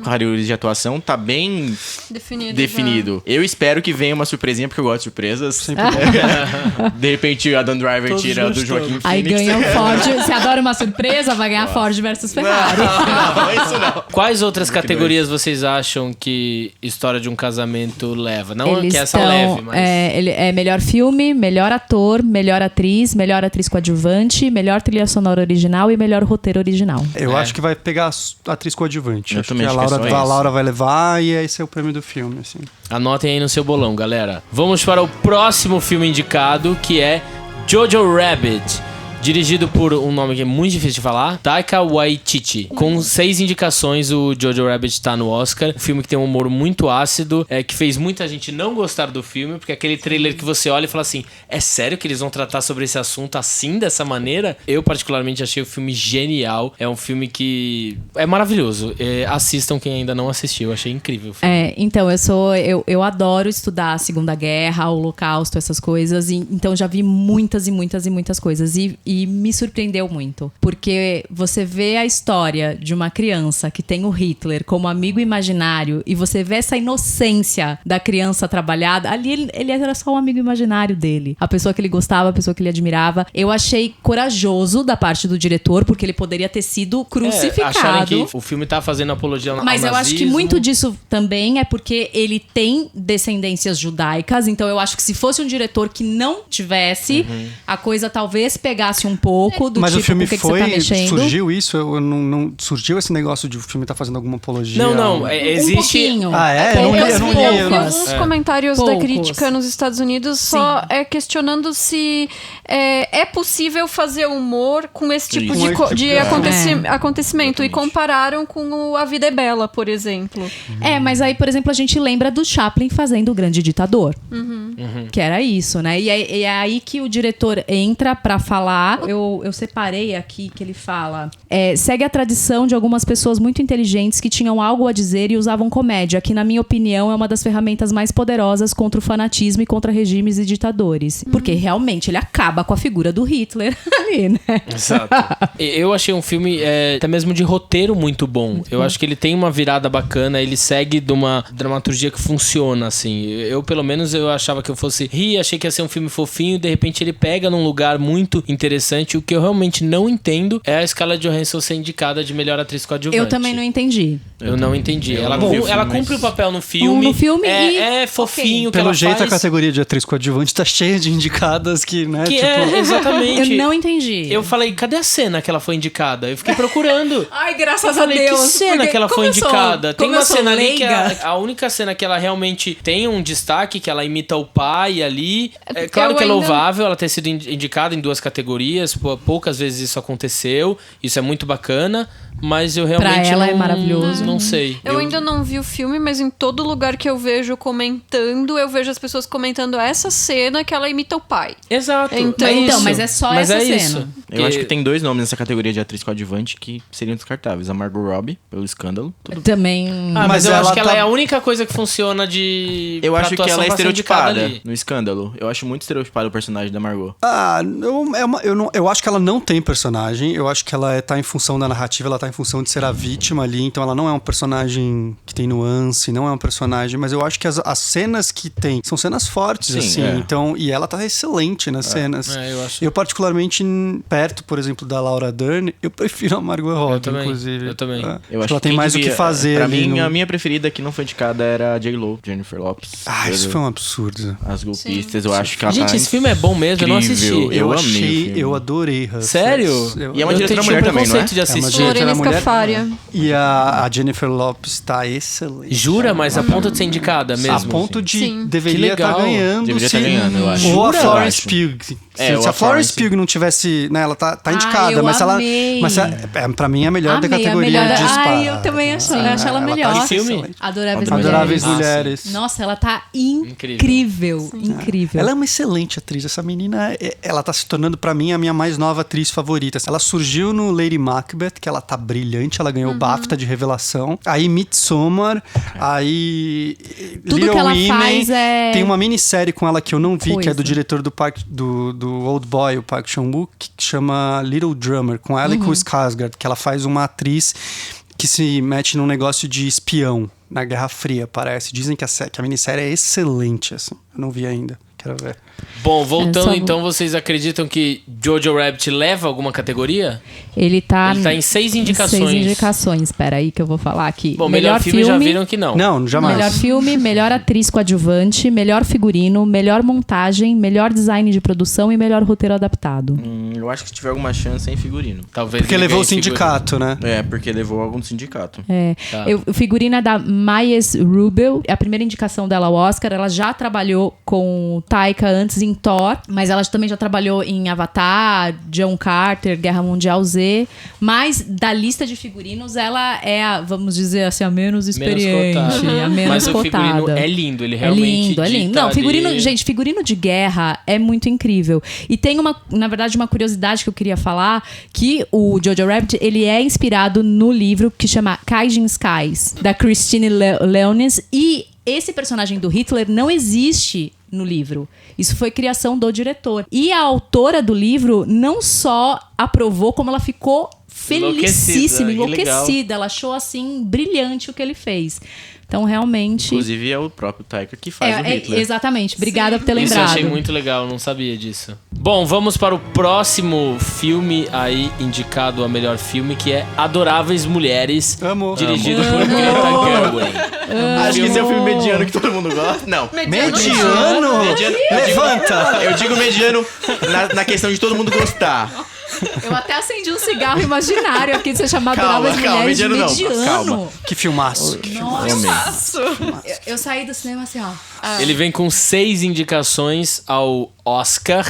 categorias de atuação tá bem definido. Eu espero que venha uma surpresinha, porque eu gosto de surpresas. De repente, o Adam Driver Todos tira do gostamos. Joaquin Aí Phoenix. ganha o Ford. Você adora uma surpresa, vai ganhar Ford versus Ferrari. Não, isso não. Quais outras categorias vocês acham que História de um Casamento leva? Não Eles que essa estão, leve, mas... ele é melhor filme, melhor ator, melhor atriz coadjuvante, melhor trilha sonora original e melhor roteiro original. Eu acho que vai pegar a atriz coadjuvante. Eu Acho também que acho que é só a isso. Laura vai levar e esse é o prêmio do filme, assim. Anotem aí no seu bolão, galera. Vamos para o próximo filme indicado, que é Jojo Rabbit. Dirigido por um nome que é muito difícil de falar, Taika Waititi. Com 6 indicações, o Jojo Rabbit tá no Oscar. Um filme que tem um humor muito ácido, que fez muita gente não gostar do filme, porque aquele trailer que você olha e fala assim, é sério que eles vão tratar sobre esse assunto assim, dessa maneira? Eu particularmente achei o filme genial. É um filme que é maravilhoso. Assistam quem ainda não assistiu, eu achei incrível o filme. Então, eu adoro estudar a Segunda Guerra, o Holocausto, essas coisas. Então, já vi muitas e muitas e muitas coisas. E e me surpreendeu muito. Porque você vê a história de uma criança que tem o Hitler como amigo imaginário e você vê essa inocência da criança trabalhada. Ali ele era só um amigo imaginário dele. A pessoa que ele gostava, a pessoa que ele admirava. Eu achei corajoso da parte do diretor, porque ele poderia ter sido crucificado. Acharam que o filme tá fazendo apologia ao Mas eu acho que nazismo. muito disso também é porque ele tem descendências judaicas, então eu acho que se fosse um diretor que não tivesse, a coisa talvez pegasse um pouco do Mas tipo, o filme com que você tá mexendo. surgiu isso? Não surgiu esse negócio de o filme tá fazendo alguma apologia? Não, existe... Um pouquinho. Ah, é? Eu não li. vi alguns comentários da Poucos. crítica nos Estados Unidos só questionando se é possível fazer humor com esse tipo Isso. de acontecimento. E compararam com o A Vida é Bela, por exemplo. Mas aí, por exemplo, a gente lembra do Chaplin fazendo O Grande Ditador. Que era isso, né? E é aí que o diretor entra pra falar. Eu separei aqui que ele fala... segue a tradição de algumas pessoas muito inteligentes que tinham algo a dizer e usavam comédia, que, na minha opinião, é uma das ferramentas mais poderosas contra o fanatismo e contra regimes e ditadores. Porque, realmente, ele acaba com a figura do Hitler ali, né? Exato. Eu achei um filme, até mesmo de roteiro, muito bom. Eu acho que ele tem uma virada bacana, ele segue de uma dramaturgia que funciona, assim. Eu, pelo menos, eu achava que eu fosse rir, achei que ia ser um filme fofinho, de repente ele pega num lugar muito interessante. O que eu realmente não entendo é a Scarlett Johansson ser indicada de melhor atriz coadjuvante. Eu também não entendi. Eu não entendi. Ela não vi o filme, ela mas- cumpre o papel no filme. No filme e- é fofinho que Pelo ela jeito, faz. a categoria de atriz coadjuvante tá cheia de indicadas que, né? Que tipo, exatamente. Eu não entendi. Eu falei, cadê a cena que ela foi indicada? Eu fiquei procurando. Ai, graças Eu falei, que cena porque que ela foi como eu sou- indicada? Tem como uma eu sou cena ali que leiga- a única cena que ela realmente tem um destaque, que ela imita o pai ali. É claro Eu que é ainda- louvável ela ter sido indicada em 2 categorias. Poucas vezes isso aconteceu. Isso é muito bacana. Mas eu realmente Pra ela não, é maravilhoso. Não sei. Eu ainda não vi o filme, mas em todo lugar que eu vejo comentando, eu vejo as pessoas comentando essa cena que ela imita o pai. Exato. Então- Então, isso. mas é só Mas essa é cena. isso. Eu acho que tem 2 nomes nessa categoria de atriz coadjuvante que seriam descartáveis. A Margot Robbie, pelo escândalo. Também... Ah, mas Mas eu ela acho que ela tá- é a única coisa que funciona de. Eu pra acho que atuação ela é pra ser indicada estereotipada ali. no escândalo. Eu acho muito estereotipado o personagem da Margot. Eu acho que ela não tem personagem. Eu acho que ela tá em função da narrativa, ela tá em função de ser a vítima ali. Então ela não é um personagem que tem nuance, não é um personagem. Mas eu acho que as cenas que tem são cenas fortes, Sim, assim. é. Então, e ela tá excelente nas cenas. É, eu acho. Eu, particularmente, perto, por exemplo, da Laura Dern, eu prefiro a Margot Robbie, também, inclusive. eu também. É. Eu Acho que ela tem quem mais o que devia- fazer Pra ali mim, no- a minha preferida que não foi indicada era a J-Lo, Jennifer Lopez. Ah, isso foi um absurdo. As golpistas, eu acho que ela Gente, tá esse filme é bom mesmo, eu não assisti. incrível. Eu amei o achei, filme. eu adorei Hustlers. Sério? E é uma Eu diretora tinha mulher também, não é? preconceito de uma assistir. diretora Lorena mulher. Scafaria. E a Jennifer Lopez tá excelente. Jura? Mas a ponto de ser indicada mesmo? A ponto de Sim. deveria Que estar legal. ganhando. Deveria se- estar ganhando, eu acho. Ou a Jura? Florence Eu acho. Pugh. É, Se ou a a Florence Florence. Pugh não tivesse. Né, ela tá indicada, eu mas ela. amei. Mas pra mim é a melhor da Amei, categoria a melhor. disparada. Ai, eu também acho ela Ela melhor. tá Que filme? excelente. Adoráveis Adoráveis Mulheres. Mulheres. Nossa, ela tá incrível. Incrível. Ela é uma excelente atriz. Essa menina, ela tá se tornando pra mim a minha mais nova atriz favorita. Ela surgiu no Lady Macbeth, que ela tá brilhante, ela ganhou o BAFTA de revelação. Aí Midsommar, aí Tudo Little que ela Women. faz é- Tem uma minissérie com ela que eu não vi, que é do Coisa. diretor do Old Boy, o Park Chan-wook, que chama Little Drummer, com ela e com o Skarsgård, que ela faz uma atriz que se mete num negócio de espião na Guerra Fria, parece. Dizem que a minissérie é excelente, assim. Eu não vi ainda. Quero ver. Bom, voltando só- então, vocês acreditam que Jojo Rabbit leva alguma categoria? Ele tá Ele tá em 6 indicações. 6 indicações. Espera aí que eu vou falar aqui. Bom, melhor filme já viram que não. Não, jamais. Melhor filme, melhor atriz coadjuvante, melhor figurino, melhor montagem, melhor design de produção e melhor roteiro adaptado. Eu acho que se tiver alguma chance é em figurino. Talvez Porque ele levou o ganhe figurino. sindicato, né? É, porque levou algum sindicato. Tá. O figurino é da Mayes Rubel. É a primeira indicação dela ao Oscar. Ela já trabalhou com Taika antes em Thor, mas ela também já trabalhou em Avatar, John Carter, Guerra Mundial Z. Mas da lista de figurinos, ela é a, vamos dizer assim, a menos experiente, a menos Mas o cotada. figurino é lindo, ele É realmente lindo, é lindo. dita Não, figurino, ali- gente, figurino de guerra é muito incrível. E tem na verdade, uma curiosidade que eu queria falar, que o Jojo Rabbit, ele é inspirado no livro que chama Kaijin Skies, da Christine Leones, e esse personagem do Hitler não existe no livro. Isso foi criação do diretor. E a autora do livro não só aprovou, como ela ficou felicíssima, enlouquecida. Ela achou, assim, brilhante o que ele fez. Então, realmente... Inclusive, é o próprio Taika que faz o Hitler. Exatamente. Obrigada por ter Isso eu lembrado. achei muito legal, não sabia disso. Bom, vamos para o próximo filme aí indicado a melhor filme, que é Adoráveis Mulheres, Amo. dirigido por Greta Gerwig. Acho que esse é o filme mediano que todo mundo gosta. Não. Mediano? Levanta! Eu digo mediano na questão de todo mundo gostar. Eu até acendi um cigarro imaginário aqui de você chamar Calma, Adoráveis calma, Mulheres de mediano não, mediano. calma. Que filmaço. Eu saí do cinema assim, ó. Ele vem com 6 indicações ao Oscar.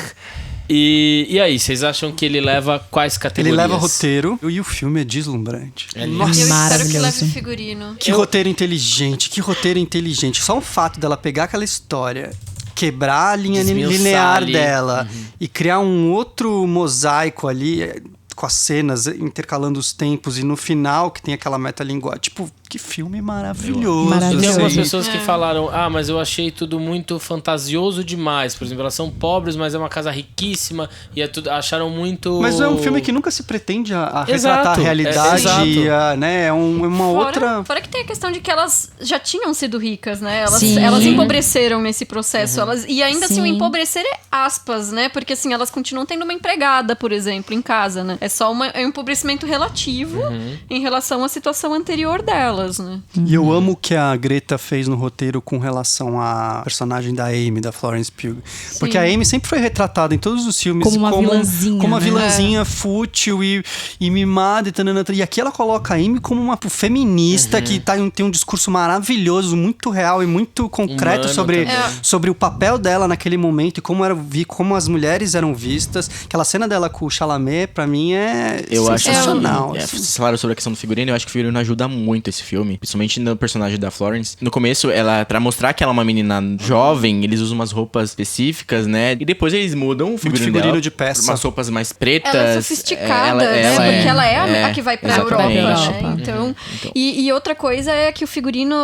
E aí, vocês acham que ele leva quais Ele categorias? leva roteiro e o filme é deslumbrante. Nossa, Eu espero que Maravilhoso. leve figurino. que roteiro inteligente, que roteiro inteligente. Só o fato dela pegar aquela história, quebrar a linha Desmiuçar linear ali. dela e criar um outro mosaico ali com as cenas intercalando os tempos e no final que tem aquela metalinguagem. Tipo, que filme maravilhoso. Maravilhoso. Tem algumas assim. pessoas que falaram, mas eu achei tudo muito fantasioso demais. Por exemplo, elas são pobres, mas é uma casa riquíssima. E é tudo, acharam muito... Mas é um filme que nunca se pretende a Exato, retratar a realidade, exato. né? É uma outra... Fora que tem a questão de que elas já tinham sido ricas, né? Sim. Elas empobreceram nesse processo. E ainda assim, o Sim. empobrecer é aspas, né? Porque assim, elas continuam tendo uma empregada, por exemplo, em casa, né? É só um empobrecimento relativo em relação à situação anterior delas, né? E eu amo o que a Greta fez no roteiro com relação à personagem da Amy, da Florence Pugh. Porque a Amy sempre foi retratada em todos os filmes Como uma vilãzinha, como uma né? vilãzinha fútil e mimada. E aqui ela coloca a Amy como uma feminista que tem um discurso maravilhoso, muito real e muito concreto Humano sobre, também. sobre o papel dela naquele momento e como as mulheres eram vistas. Aquela cena dela com o Chalamet, pra mim, é Eu acho sensacional. assim, vocês falaram sobre a questão do figurino, eu acho que o figurino ajuda muito esse filme, principalmente no personagem da Florence. No começo, pra mostrar que ela é uma menina jovem, eles usam umas roupas específicas, né? E depois eles mudam o figurino dela de peça. por umas roupas mais pretas. Ela é sofisticada, né? Porque ela é a que vai pra Europa, exatamente. né? Então, e outra coisa é que o figurino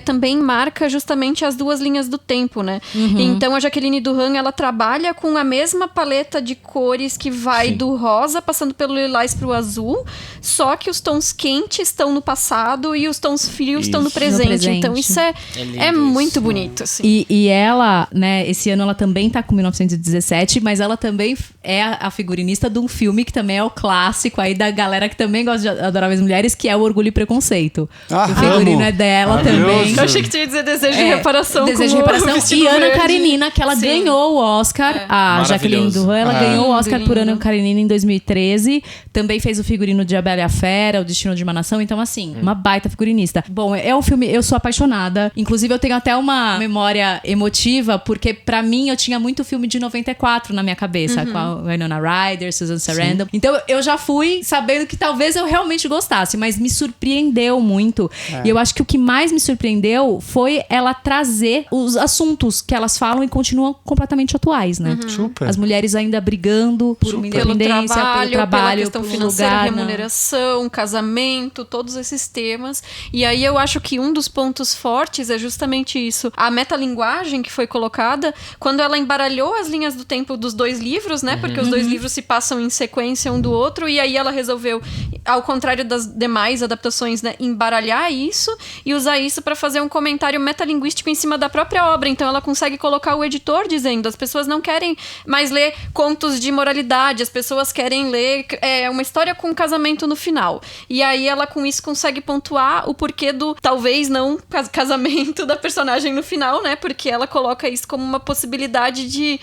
também marca justamente as duas linhas do tempo, né? Então, a Jacqueline Duran, ela trabalha com a mesma paleta de cores que vai do rosa, passando pelo lilás pro azul, só que os tons quentes estão no passado e os tons frios estão no presente. No presente. Então, isso lindo é muito bonito, assim. E ela, né, esse ano ela também tá com 1917, mas ela também é a figurinista de um filme que também é o clássico aí da galera que também gosta de Adoráveis Mulheres, que é o Orgulho e Preconceito. O figurino amo. é dela Maravilhoso. também. Eu achei que tinha que dizer Desejo de Reparação. Desejo de como Reparação. Vestido E Ana Verde. Karenina, que ela Sim. ganhou o Oscar. A Jacqueline Maravilhoso. Duran, ela ganhou o Oscar por lindo. Ana Karenina em 2013. Também fez o figurino de A Bela e a Fera, O Destino de uma Nação. Então, assim, uma baita figurinista. Bom, é um filme, eu sou apaixonada. Inclusive, eu tenho até uma memória emotiva, porque pra mim, eu tinha muito filme de 94 na minha cabeça. Com a Winona Ryder, Susan Sarandon. Então, eu já fui sabendo que talvez eu realmente gostasse, mas me surpreendeu muito. E eu acho que o que mais me surpreendeu foi ela trazer os assuntos que elas falam e continuam completamente atuais, né? Super. As mulheres ainda brigando por uma Pelo independência, trabalho, pelo trabalho, pela questão por um financeira, lugar, remuneração, casamento, todos esses temas. E aí eu acho que um dos pontos fortes é justamente isso. A metalinguagem que foi colocada, quando ela embaralhou as linhas do tempo dos dois livros, né? Porque os dois livros se passam em sequência um do outro, e aí ela resolveu, ao contrário das demais adaptações, né, embaralhar isso e usar isso para fazer um comentário metalinguístico em cima da própria obra. Então ela consegue colocar o editor dizendo: as pessoas não querem mais ler contos de moralidade, as pessoas querem ler uma história com um casamento no final. E aí ela com isso consegue pontuar o porquê do talvez não casamento da personagem no final, né? Porque ela coloca isso como uma possibilidade de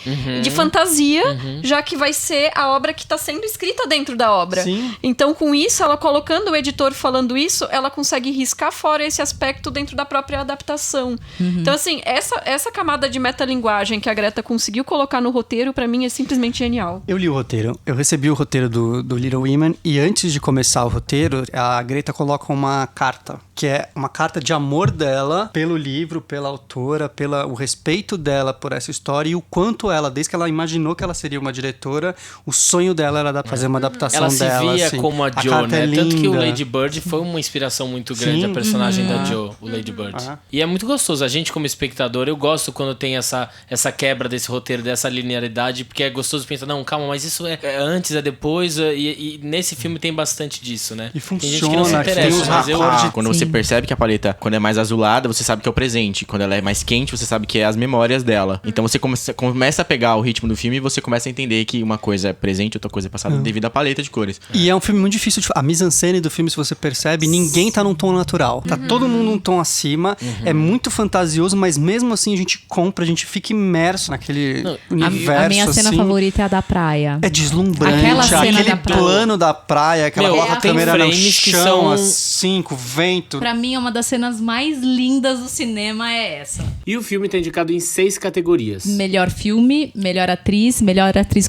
fantasia, já que vai ser a obra que está sendo escrita dentro da obra. Sim. Então, com isso, ela colocando o editor falando isso, ela consegue riscar fora esse aspecto dentro da própria adaptação. Então, assim, essa camada de metalinguagem que a Greta conseguiu colocar no roteiro, pra mim, é simplesmente genial. Eu li o roteiro. Eu recebi o roteiro do Little Women e antes de começar o roteiro, a Greta coloca uma carta, que é uma carta de amor dela pelo livro, pela autora, o respeito dela por essa história e o quanto ela, desde que ela imaginou que ela seria uma diretora, o sonho dela era fazer uma adaptação Ela se dela. via assim. como a Joe, carta né? é Tanto que o linda. Lady Bird foi uma inspiração muito grande, Sim. a personagem da Joe, o Lady Bird. E é muito gostoso. A gente, como espectador, eu gosto quando tem essa quebra desse roteiro, dessa linearidade, porque é gostoso pensar, não, calma, mas isso é antes, é depois, e nesse filme tem bastante disso, né? E tem gente que não se funciona, interessa, tem os mas eu... acordes. Quando você percebe que a paleta, quando é mais azulada, você sabe que é o presente. Quando ela é mais quente, você sabe que é as memórias dela. Então você começa a pegar o ritmo do filme e você começa a entender que uma coisa é presente, outra coisa é passada, devido à paleta de cores. E é um filme muito difícil de... A mise-en-scène do filme, se você percebe, ninguém tá num tom natural. Tá todo mundo num tom acima. É muito fantasioso, mas mesmo assim a gente compra, a gente fica imerso naquele universo. A minha cena assim. favorita é a da praia. É deslumbrante. Aquela cena Aquele da praia. plano da praia, que ela Meu, coloca a tem câmera no frames que chão, são- assim, com o vento. Pra mim, uma das cenas mais lindas do cinema é essa. E o filme tá indicado em 6 categorias. Melhor filme, melhor atriz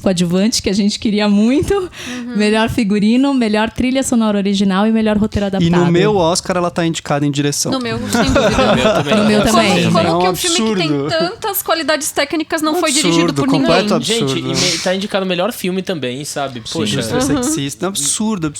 coadjuvante, que a gente queria muito, melhor figurino, melhor trilha sonora original e melhor roteiro adaptado. E no meu Oscar ela tá indicada em direção. No meu, sem dúvida. No meu também. Como É um que um filme que tem absurdo. tantas qualidades técnicas não foi Absurdo, dirigido por ninguém? completo absurdo. Gente, e tá indicado o melhor filme também, sabe? Poxa, Indústria sexista. Absurdo.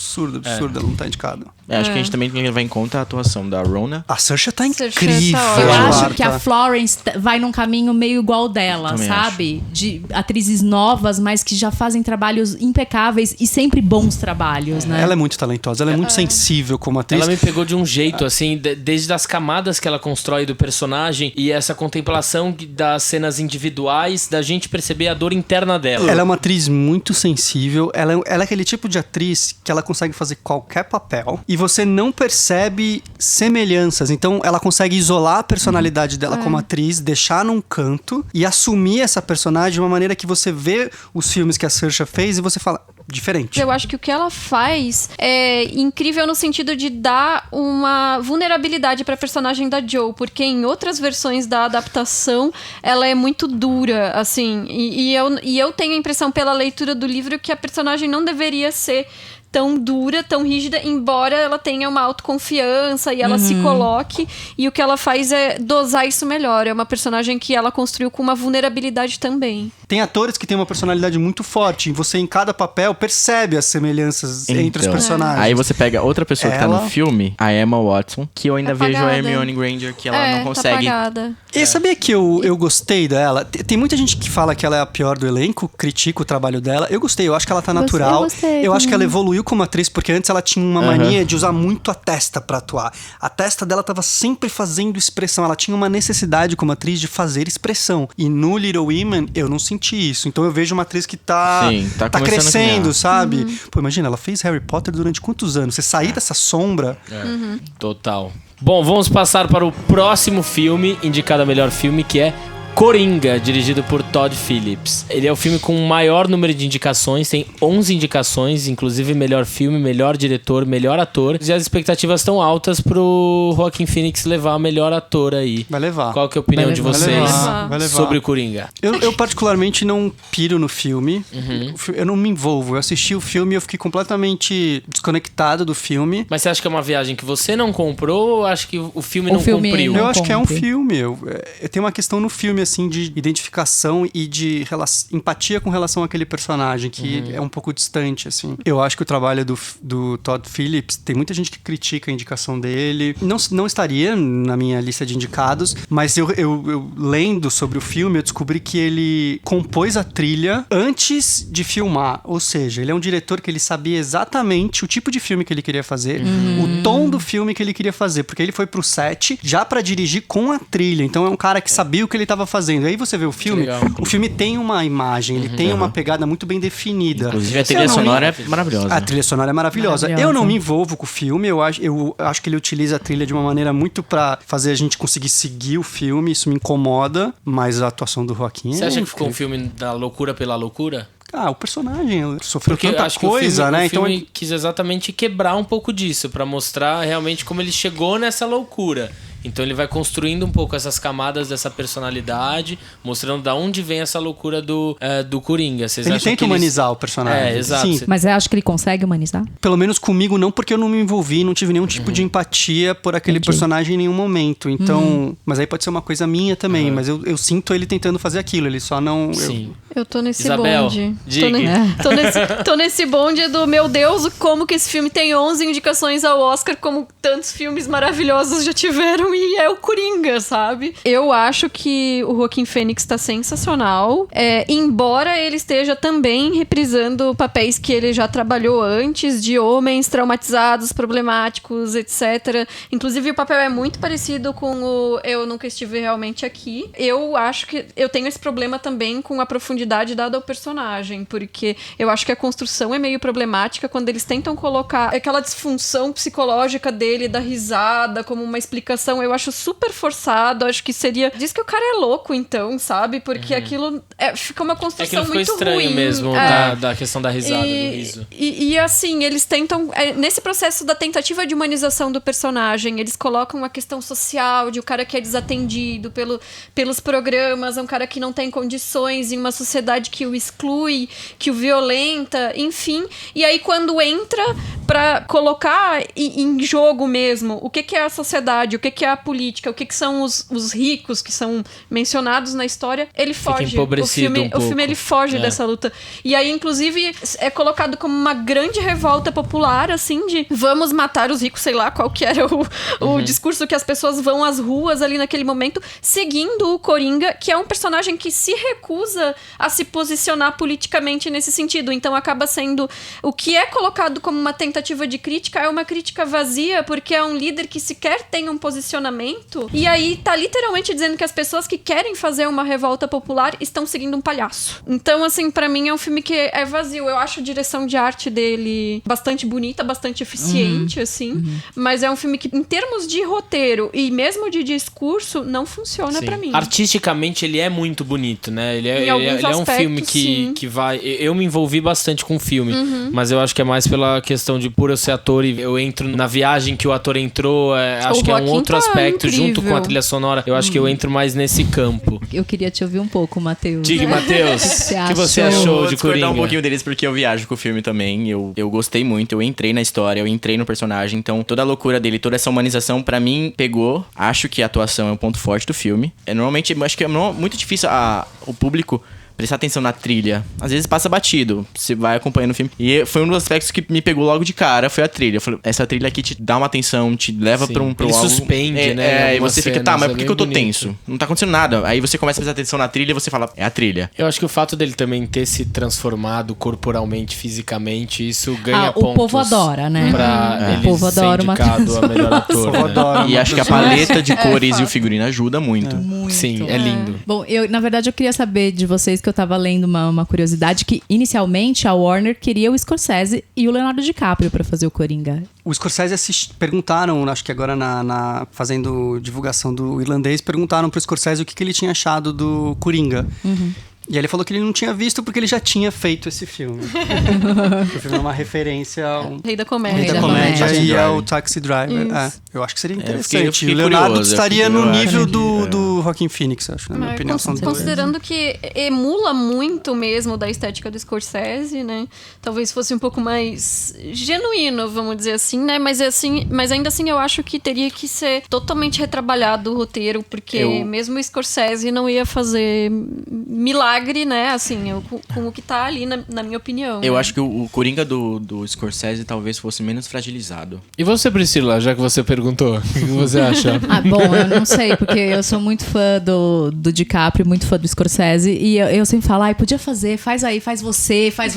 Ela não tá indicada. Acho que a gente também tem que levar em conta a atuação da Rona. A Saoirse tá Saoirse incrível. tá Eu ótima. acho que a Florence vai num caminho meio igual dela, Também sabe? De atrizes novas, mas que já fazem trabalhos impecáveis e sempre bons trabalhos, né? Ela é muito talentosa, ela é muito sensível como atriz. ela me pegou de um jeito, assim, desde as camadas que ela constrói do personagem e essa contemplação das cenas individuais, da gente perceber a dor interna dela. Ela é uma atriz muito sensível. Ela é aquele tipo de atriz que ela consegue fazer qualquer papel e você não percebe semelhanças. Então, ela consegue isolar a personalidade dela como atriz, deixar num canto e assumir essa personagem de uma maneira que você vê os filmes que a Saoirse fez e você fala, diferente. Eu acho que o que ela faz é incrível no sentido de dar uma vulnerabilidade pra personagem da Joe, porque em outras versões da adaptação ela é muito dura, assim. E eu tenho a impressão pela leitura do livro que a personagem não deveria ser tão dura, tão rígida, embora ela tenha uma autoconfiança e ela se coloque. E o que ela faz é dosar isso melhor. É uma personagem que ela construiu com uma vulnerabilidade também. Tem atores que têm uma personalidade muito forte e você em cada papel percebe as semelhanças entre os Então, personagens. Aí você pega outra pessoa que tá Ela- no filme, a Emma Watson, que eu ainda vejo a Apagada. Hermione Granger, que ela não consegue... Tá apagada. E sabia que eu gostei dela? Tem muita gente que fala que ela é a pior do elenco, critica o trabalho dela. Eu gostei, eu acho que ela tá natural. Eu gostei Eu acho que ela também. evoluiu como atriz, porque antes ela tinha uma mania de usar muito a testa pra atuar. A testa dela tava sempre fazendo expressão. Ela tinha uma necessidade como atriz de fazer expressão. E no Little Women, eu não senti isso. Então eu vejo uma atriz que tá, Sim, tá tá começando a crescendo, criar. sabe? Pô, imagina, ela fez Harry Potter durante quantos anos? Você sair dessa sombra... Total. Bom, vamos passar para o próximo filme, indicado a melhor filme, que é Coringa, dirigido por Todd Phillips. Ele é o filme com o maior número de indicações, tem 11 indicações, inclusive melhor filme, melhor diretor, melhor ator. E as expectativas estão altas pro Joaquin Phoenix levar melhor ator aí. Vai levar. Qual que é a opinião de Vai vocês levar, vai levar. sobre o Coringa? Eu particularmente não piro no filme. Eu não me envolvo. Eu assisti o filme e eu fiquei completamente desconectado do filme. Mas você acha que é uma viagem que você não comprou ou acha que o filme O não filme cumpriu? não Eu acho que é um compre. filme. Eu tenho uma questão no filme, assim, de identificação e de empatia com relação àquele personagem, que é um pouco distante, assim. Eu acho que o trabalho do Todd Phillips, tem muita gente que critica a indicação dele. Não estaria na minha lista de indicados, mas eu lendo sobre o filme, eu descobri que ele compôs a trilha antes de filmar. Ou seja, ele é um diretor que ele sabia exatamente o tipo de filme que ele queria fazer, o tom do filme que ele queria fazer, porque ele foi pro set já pra dirigir com a trilha. Então é um cara que sabia o que ele tava fazendo. Aí você vê o filme, legal. o filme tem uma imagem, ele tem uma pegada muito bem definida. Inclusive, a Eu trilha não sonora me- é maravilhosa. A trilha sonora é maravilhosa. Maravilhosa. Eu não me envolvo com o filme, eu acho que ele utiliza a trilha de uma maneira muito pra fazer a gente conseguir seguir o filme, isso me incomoda, mas a atuação do Joaquim Você é acha que ficou um incrível. filme da loucura pela loucura? O personagem sofreu Porque tanta acho coisa, que o né? filme Então quis exatamente quebrar um pouco disso, pra mostrar realmente como ele chegou nessa loucura. Então ele vai construindo um pouco essas camadas dessa personalidade, mostrando da onde vem essa loucura do Coringa. Vocês Ele acham tenta que humanizar o personagem. exato. Sim, Mas eu acho que ele consegue humanizar? pelo menos comigo não, porque eu não me envolvi, não tive nenhum tipo de empatia por aquele personagem em nenhum momento. Então, mas aí pode ser uma coisa minha também, mas eu sinto ele tentando fazer aquilo, ele só não... Sim. Eu tô nesse Isabel, bonde. diga. Tô nesse bonde do, meu Deus, como que esse filme tem 11 indicações ao Oscar, como tantos filmes maravilhosos já tiveram, e é o Coringa, sabe? Eu acho que o Joaquin Phoenix tá sensacional, embora ele esteja também reprisando papéis que ele já trabalhou antes, de homens traumatizados, problemáticos, etc. Inclusive, o papel é muito parecido com o Eu Nunca Estive Realmente Aqui. Eu acho que eu tenho esse problema também com a profundidade dada ao personagem, porque eu acho que a construção é meio problemática quando eles tentam colocar aquela disfunção psicológica dele, da risada, como uma explicação. Eu acho super forçado, acho que seria... Diz que o cara é louco, então, sabe? Porque aquilo fica uma construção Aquilo ficou muito estranho ruim. mesmo, da questão da risada, do riso. E assim, eles tentam... nesse processo da tentativa de humanização do personagem, eles colocam a questão social de o cara que é desatendido pelos programas, é um cara que não tem condições em uma sociedade que o exclui, que o violenta, enfim. E aí, quando entra pra colocar em jogo mesmo o que é a sociedade, o que é a política, o que são os ricos que são mencionados na história, ele foge. Empobrecido O filme ele foge dessa luta. E aí, inclusive, é colocado como uma grande revolta popular, assim, de vamos matar os ricos, sei lá qual que era o discurso que as pessoas vão às ruas ali naquele momento, seguindo o Coringa, que é um personagem que se recusa a se posicionar politicamente nesse sentido. Então acaba sendo... O que é colocado como uma tentativa de crítica é uma crítica vazia, porque é um líder que sequer tem um posicionamento. E aí tá literalmente dizendo que as pessoas que querem fazer uma revolta popular estão seguindo um palhaço. Então, assim, pra mim é um filme que é vazio. Eu acho a direção de arte dele bastante bonita, bastante eficiente, assim. Mas é um filme que, em termos de roteiro e mesmo de discurso, não funciona pra mim. Artisticamente, ele é muito bonito, né? Ele é um aspectos, filme sim. que vai... Eu me envolvi bastante com o filme, mas eu acho que é mais pela questão de, por eu ser ator e eu entro na viagem que o ator entrou, acho que é um Joaquin outro tá aspecto, incrível. junto com a trilha sonora, eu acho que eu entro mais nesse campo. Eu queria te ouvir um pouco, Matheus. Diga, Matheus, o que você achou? achou Eu vou de discordar Coringa? um pouquinho deles porque eu viajo com o filme também. Eu gostei muito, eu entrei na história, eu entrei no personagem. Então, toda a loucura dele, toda essa humanização, pra mim, pegou. Acho que a atuação é um ponto forte do filme. Normalmente, acho que é muito difícil o público prestar atenção na trilha. Às vezes passa batido, você vai acompanhando o filme. E foi um dos aspectos que me pegou logo de cara, foi a trilha. Eu falei, essa trilha aqui te dá uma atenção, te leva pra um... Ele algo, suspende, né, e algumas você fica, cenas, tá, mas é por que bem eu tô bonito. tenso? Não tá acontecendo nada. Aí você começa a prestar atenção na trilha e você fala, é a trilha. Eu acho que o fato dele também ter se transformado corporalmente, fisicamente, isso ganha o pontos. povo adora, né? Pra O ele povo ser adora uma indicado a melhor ator. O povo né? adora. E acho que a paleta de cores e o figurino ajuda muito. Sim, é lindo. Bom, na verdade, eu queria saber de vocês, que eu tava lendo uma curiosidade, que inicialmente a Warner queria o Scorsese e o Leonardo DiCaprio pra fazer o Coringa. O Scorsese perguntaram, acho que agora fazendo divulgação do Irlandês, perguntaram pro Scorsese o que ele tinha achado do Coringa. E aí ele falou que ele não tinha visto porque ele já tinha feito esse filme. O filme é uma referência ao Rei da Comédia. Rei da da Comédia Comédia. e ao Taxi Driver. Isso. Eu acho que seria eu interessante. fiquei o Leonardo curioso, estaria eu no acho nível que- do Joaquin Phoenix, acho, na minha opinião. São dois. Considerando que emula muito mesmo da estética do Scorsese, né? Talvez fosse um pouco mais genuíno, vamos dizer assim, né? Mas ainda assim eu acho que teria que ser totalmente retrabalhado o roteiro, porque mesmo o Scorsese não ia fazer milagre, né? Assim, com o que tá ali, na minha opinião. Eu né? acho que o Coringa do Scorsese talvez fosse menos fragilizado. E você, Priscila, já que você perguntou, o que você acha? Bom, eu não sei, porque eu sou muito fã do DiCaprio, muito fã do Scorsese, e eu sempre falo, podia fazer, faz aí, faz você, faz,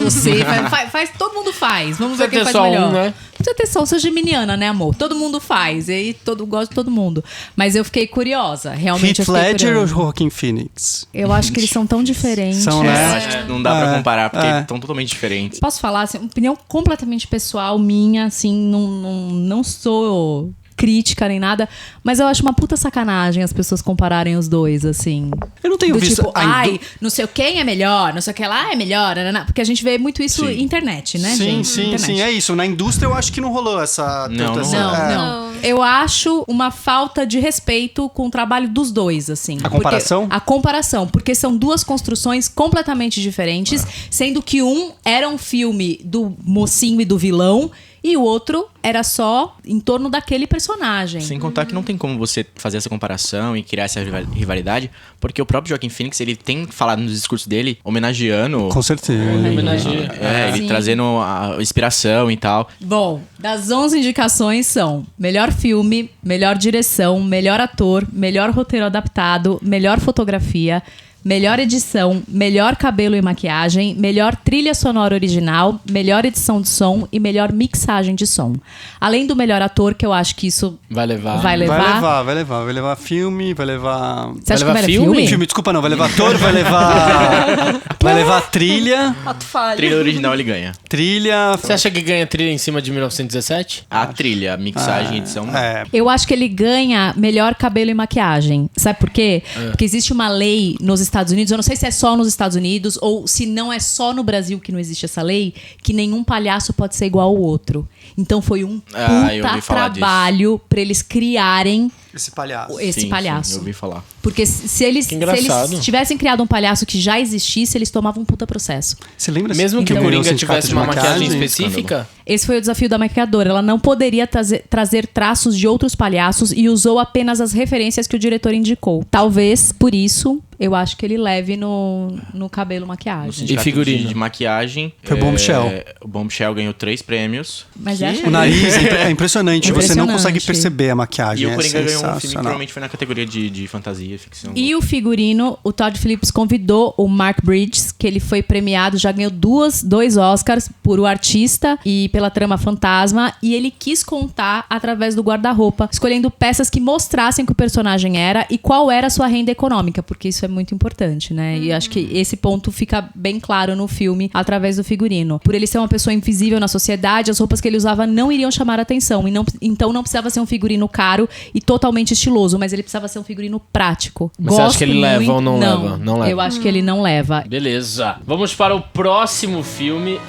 todo mundo faz, vamos ver quem ter faz só melhor. um, né? Precisa ter só, eu sou geminiana, né, amor? Todo mundo faz, e aí gosto de todo mundo. Mas eu fiquei curiosa, realmente Heath eu fiquei Ledger ou curiosa. Joaquin Phoenix? Eu acho que eles são tão diferentes. São, Eu né? acho que não dá pra comparar, porque eles estão totalmente diferentes. Posso falar, assim, opinião completamente pessoal minha, assim, não sou crítica nem nada, mas eu acho uma puta sacanagem as pessoas compararem os dois, assim. Eu não tenho Do visto... tipo, ai, não sei quem é melhor, não sei o que lá é melhor, porque a gente vê muito isso Sim. na internet, né, Sim, gente? sim, Internet. sim, é isso. Na indústria eu acho que não rolou essa... Não, tanto não essa- rolou. é. Não. Eu acho uma falta de respeito com o trabalho dos dois, assim. A comparação? A comparação, porque são duas construções completamente diferentes, sendo que um era um filme do mocinho e do vilão, e o outro era só em torno daquele personagem. Sem contar que não tem como você fazer essa comparação e criar essa rivalidade, porque o próprio Joaquin Phoenix, ele tem falado nos discursos dele, homenageando... Com certeza. Homenageia. ele Sim. trazendo a inspiração e tal. Bom, das 11 indicações são melhor filme, melhor direção, melhor ator, melhor roteiro adaptado, melhor fotografia, melhor edição, melhor cabelo e maquiagem, melhor trilha sonora original, melhor edição de som e melhor mixagem de som. Além do melhor ator, que eu acho que isso Vai levar. vai levar. Vai levar filme, vai levar... Você acha Vai que vai levar levar Filme, desculpa, não. Vai levar ator, vai levar trilha. Ato falho. Trilha original ele ganha. Trilha... Você acha que ganha trilha em cima de 1917? A trilha, a mixagem, edição... não. É, Eu acho que ele ganha melhor cabelo e maquiagem. Sabe por quê? Porque existe uma lei nos Estados Unidos, eu não sei se é só nos Estados Unidos ou se não é só no Brasil que não existe essa lei, que nenhum palhaço pode ser igual ao outro. Então foi um eu puta ouvi falar trabalho pra eles criarem esse palhaço. esse Sim, palhaço. Sim, eu ouvi falar. Porque se eles engraçado. tivessem criado um palhaço que já existisse, eles tomavam um puta processo. Você lembra? Mesmo que quem o ganhou Coringa sindicato tivesse de uma maquiagem maquiagem? específica, Esse foi o desafio da maquiadora. Ela não poderia trazer traços de outros palhaços e usou apenas as referências que o diretor indicou. Talvez, por isso, eu acho que ele leve no cabelo No maquiagem. sindicato figurino? de maquiagem. Foi o Bombshell. O Bombshell ganhou 3 prêmios. Mas acho O nariz é impressionante. Você não consegue Impressionante. perceber a maquiagem. E o é Coringa ganhou um filme que sensacional. provavelmente foi na categoria de fantasia e ficção. E o figurino, o Todd Phillips convidou o Mark Bridges, que ele foi premiado, já ganhou dois Oscars por O Artista e pela Trama Fantasma, e ele quis contar através do guarda-roupa, escolhendo peças que mostrassem que o personagem era e qual era a sua renda econômica, porque isso é muito importante, né? E acho que esse ponto fica bem claro no filme através do figurino. Por ele ser uma pessoa invisível na sociedade, as roupas que ele usava não iriam chamar a atenção, então não precisava ser um figurino caro e totalmente estiloso, mas ele precisava ser um figurino prático. Mas você acha que ele leva ou não Não, leva? Não leva. Eu acho que ele não leva. Beleza. Vamos para o próximo filme,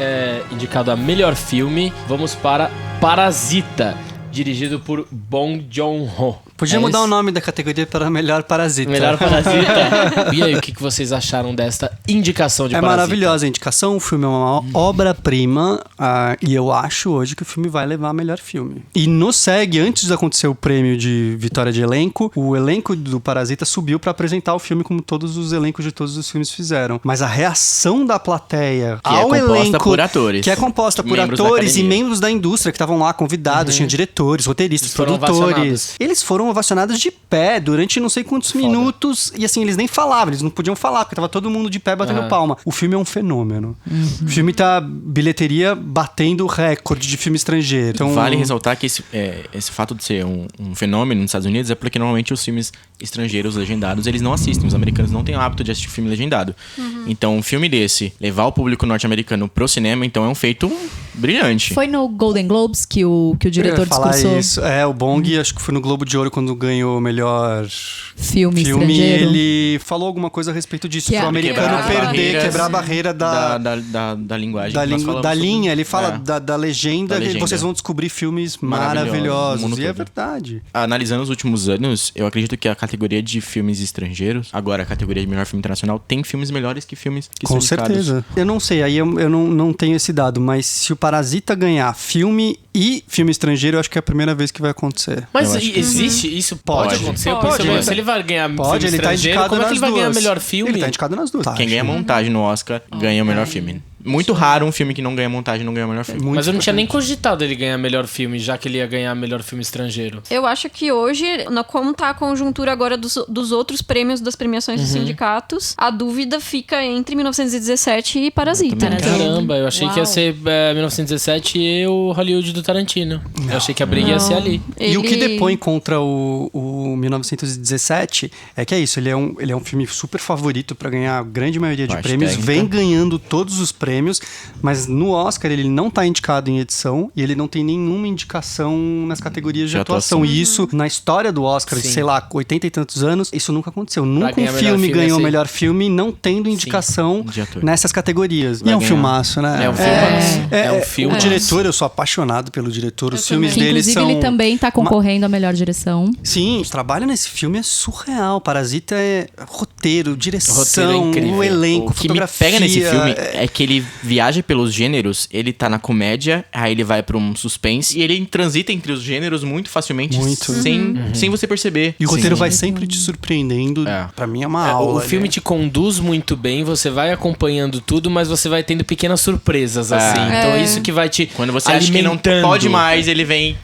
indicado a melhor filme. Vamos para Parasita, dirigido por Bong Joon-ho. Podia mudar o nome da categoria para Melhor Parasita. Melhor Parasita. E aí, o que vocês acharam desta indicação de É Parasita? maravilhosa a indicação. O filme é uma obra-prima. E eu acho hoje que o filme vai levar a melhor filme. E no SEG, antes de acontecer o prêmio de vitória de elenco, o elenco do Parasita subiu para apresentar o filme como todos os elencos de todos os filmes fizeram. Mas a reação da plateia Que é ao composta elenco... por atores. Que é composta por Membros da atores e academia. membros da indústria que estavam lá convidados. Tinha diretores, roteiristas, Eles foram produtores. ovacionados. Eles foram ovacionados de pé durante não sei quantos minutos. E assim, eles nem falavam, eles não podiam falar, porque tava todo mundo de pé batendo palma. O filme é um fenômeno. O filme tá bilheteria batendo recorde de filme estrangeiro. Então, Vale ressaltar que esse fato de ser um fenômeno nos Estados Unidos é porque normalmente os filmes estrangeiros legendados, eles não assistem. Os americanos não têm o hábito de assistir filme legendado. Então, um filme desse, levar o público norte-americano pro cinema, então é um feito brilhante. Foi no Golden Globes que o eu diretor ia falar discursou isso. O Bong, acho que foi no Globo de Ouro quando ganhou o melhor filme filme. estrangeiro. Ele falou alguma coisa a respeito disso. Que é- Pro americano Quebrar as perder, barreiras. quebrar a barreira da linguagem. que nós falamos da sobre. linha, ele fala É. da legenda, Da que legenda. vocês vão descobrir filmes Maravilhosos, maravilhosos. no mundo E é todo. verdade. Analisando os últimos anos, eu acredito que a categoria de filmes estrangeiros, agora a categoria de melhor filme internacional, tem filmes melhores que filmes que Com são indicados. certeza. Eu não sei, aí eu não tenho esse dado, mas se o Parasita ganhar filme e filme estrangeiro, eu acho que é a primeira vez que vai acontecer. Mas Eu acho que existe? Isso pode Pode. acontecer? Eu Pode. pensei, se ele vai ganhar Pode, filme ele tá estrangeiro, indicado como é que nas ele vai ganhar duas. melhor filme? Ele tá indicado nas duas. Quem ganha montagem no Oscar ganha o melhor filme. Muito raro um filme que não ganha montagem não ganha o melhor filme. Muito Mas eu não tinha nem importante. cogitado ele ganhar melhor filme, já que ele ia ganhar melhor filme estrangeiro. Eu acho que hoje, como tá a conjuntura agora dos outros prêmios das premiações dos sindicatos, a dúvida fica entre 1917 e Parasita. também Então, Caramba, eu achei que ia ser 1917 e o Hollywood do Tarantino. Eu achei que a briga ia ser ali. E o que ele- depõe contra o 1917 é que é isso, ele é um filme super favorito pra ganhar a grande maioria de Parte prêmios, técnica. vem ganhando todos os prêmios. prêmios, mas no Oscar ele não tá indicado em edição e ele não tem nenhuma indicação nas categorias de atuação. E isso, na história do Oscar, de, sei lá, 80 e tantos anos, isso nunca aconteceu. Nunca um filme ganhou o melhor filme não tendo indicação nessas categorias. E é um filmaço, né? É um filmaço. É um filme. O diretor, eu sou apaixonado pelo diretor. Os filmes dele inclusive, são... ele também tá concorrendo à melhor direção. Sim, o trabalho nesse filme é surreal. Parasita é roteiro, direção, incrível. o elenco, O que fotografia. me pega nesse filme é que ele viaja pelos gêneros, ele tá na comédia, aí ele vai pra um suspense, e ele transita entre os gêneros muito facilmente, sem você perceber. E o roteiro vai sempre te surpreendendo. Pra mim é uma aula. O filme te conduz muito bem, você vai acompanhando tudo, mas você vai tendo pequenas surpresas, assim. Então isso que vai te Quando você acha que não pode mais, ele vem...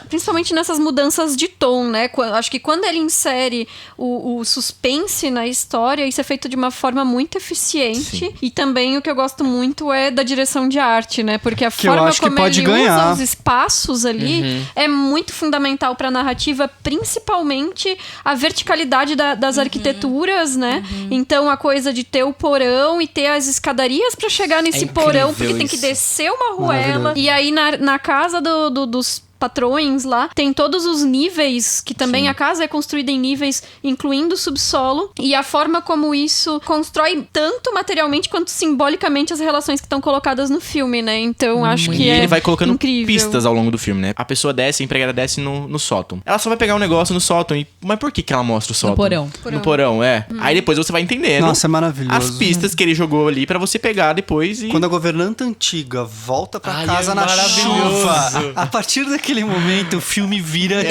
Principalmente nessas mudanças de tom, né? Acho que quando ele insere o suspense na história, isso é feito de uma forma muito eficiente. Sim. E também o que eu gosto muito é da direção de arte, né? Porque a forma como ele usa os espaços ali é muito fundamental pra narrativa, principalmente a verticalidade das arquiteturas, né? Então a coisa de ter o porão e ter as escadarias pra chegar nesse porão, porque tem que descer uma ruela. E aí na casa dos patrões lá, tem todos os níveis, que também a casa é construída em níveis, incluindo o subsolo, e a forma como isso constrói tanto materialmente quanto simbolicamente as relações que estão colocadas no filme, né? Então acho que ele vai colocando incrível. Pistas ao longo do filme, né? A pessoa desce, a empregada desce no sótão. Ela só vai pegar um negócio no sótão, mas por que ela mostra o sótão? No porão, é. Aí depois você vai entendendo. Nossa, é maravilhoso. As pistas que ele jogou ali pra você pegar depois e... Quando a governanta antiga volta pra casa na chuva, a partir daquele momento o filme vira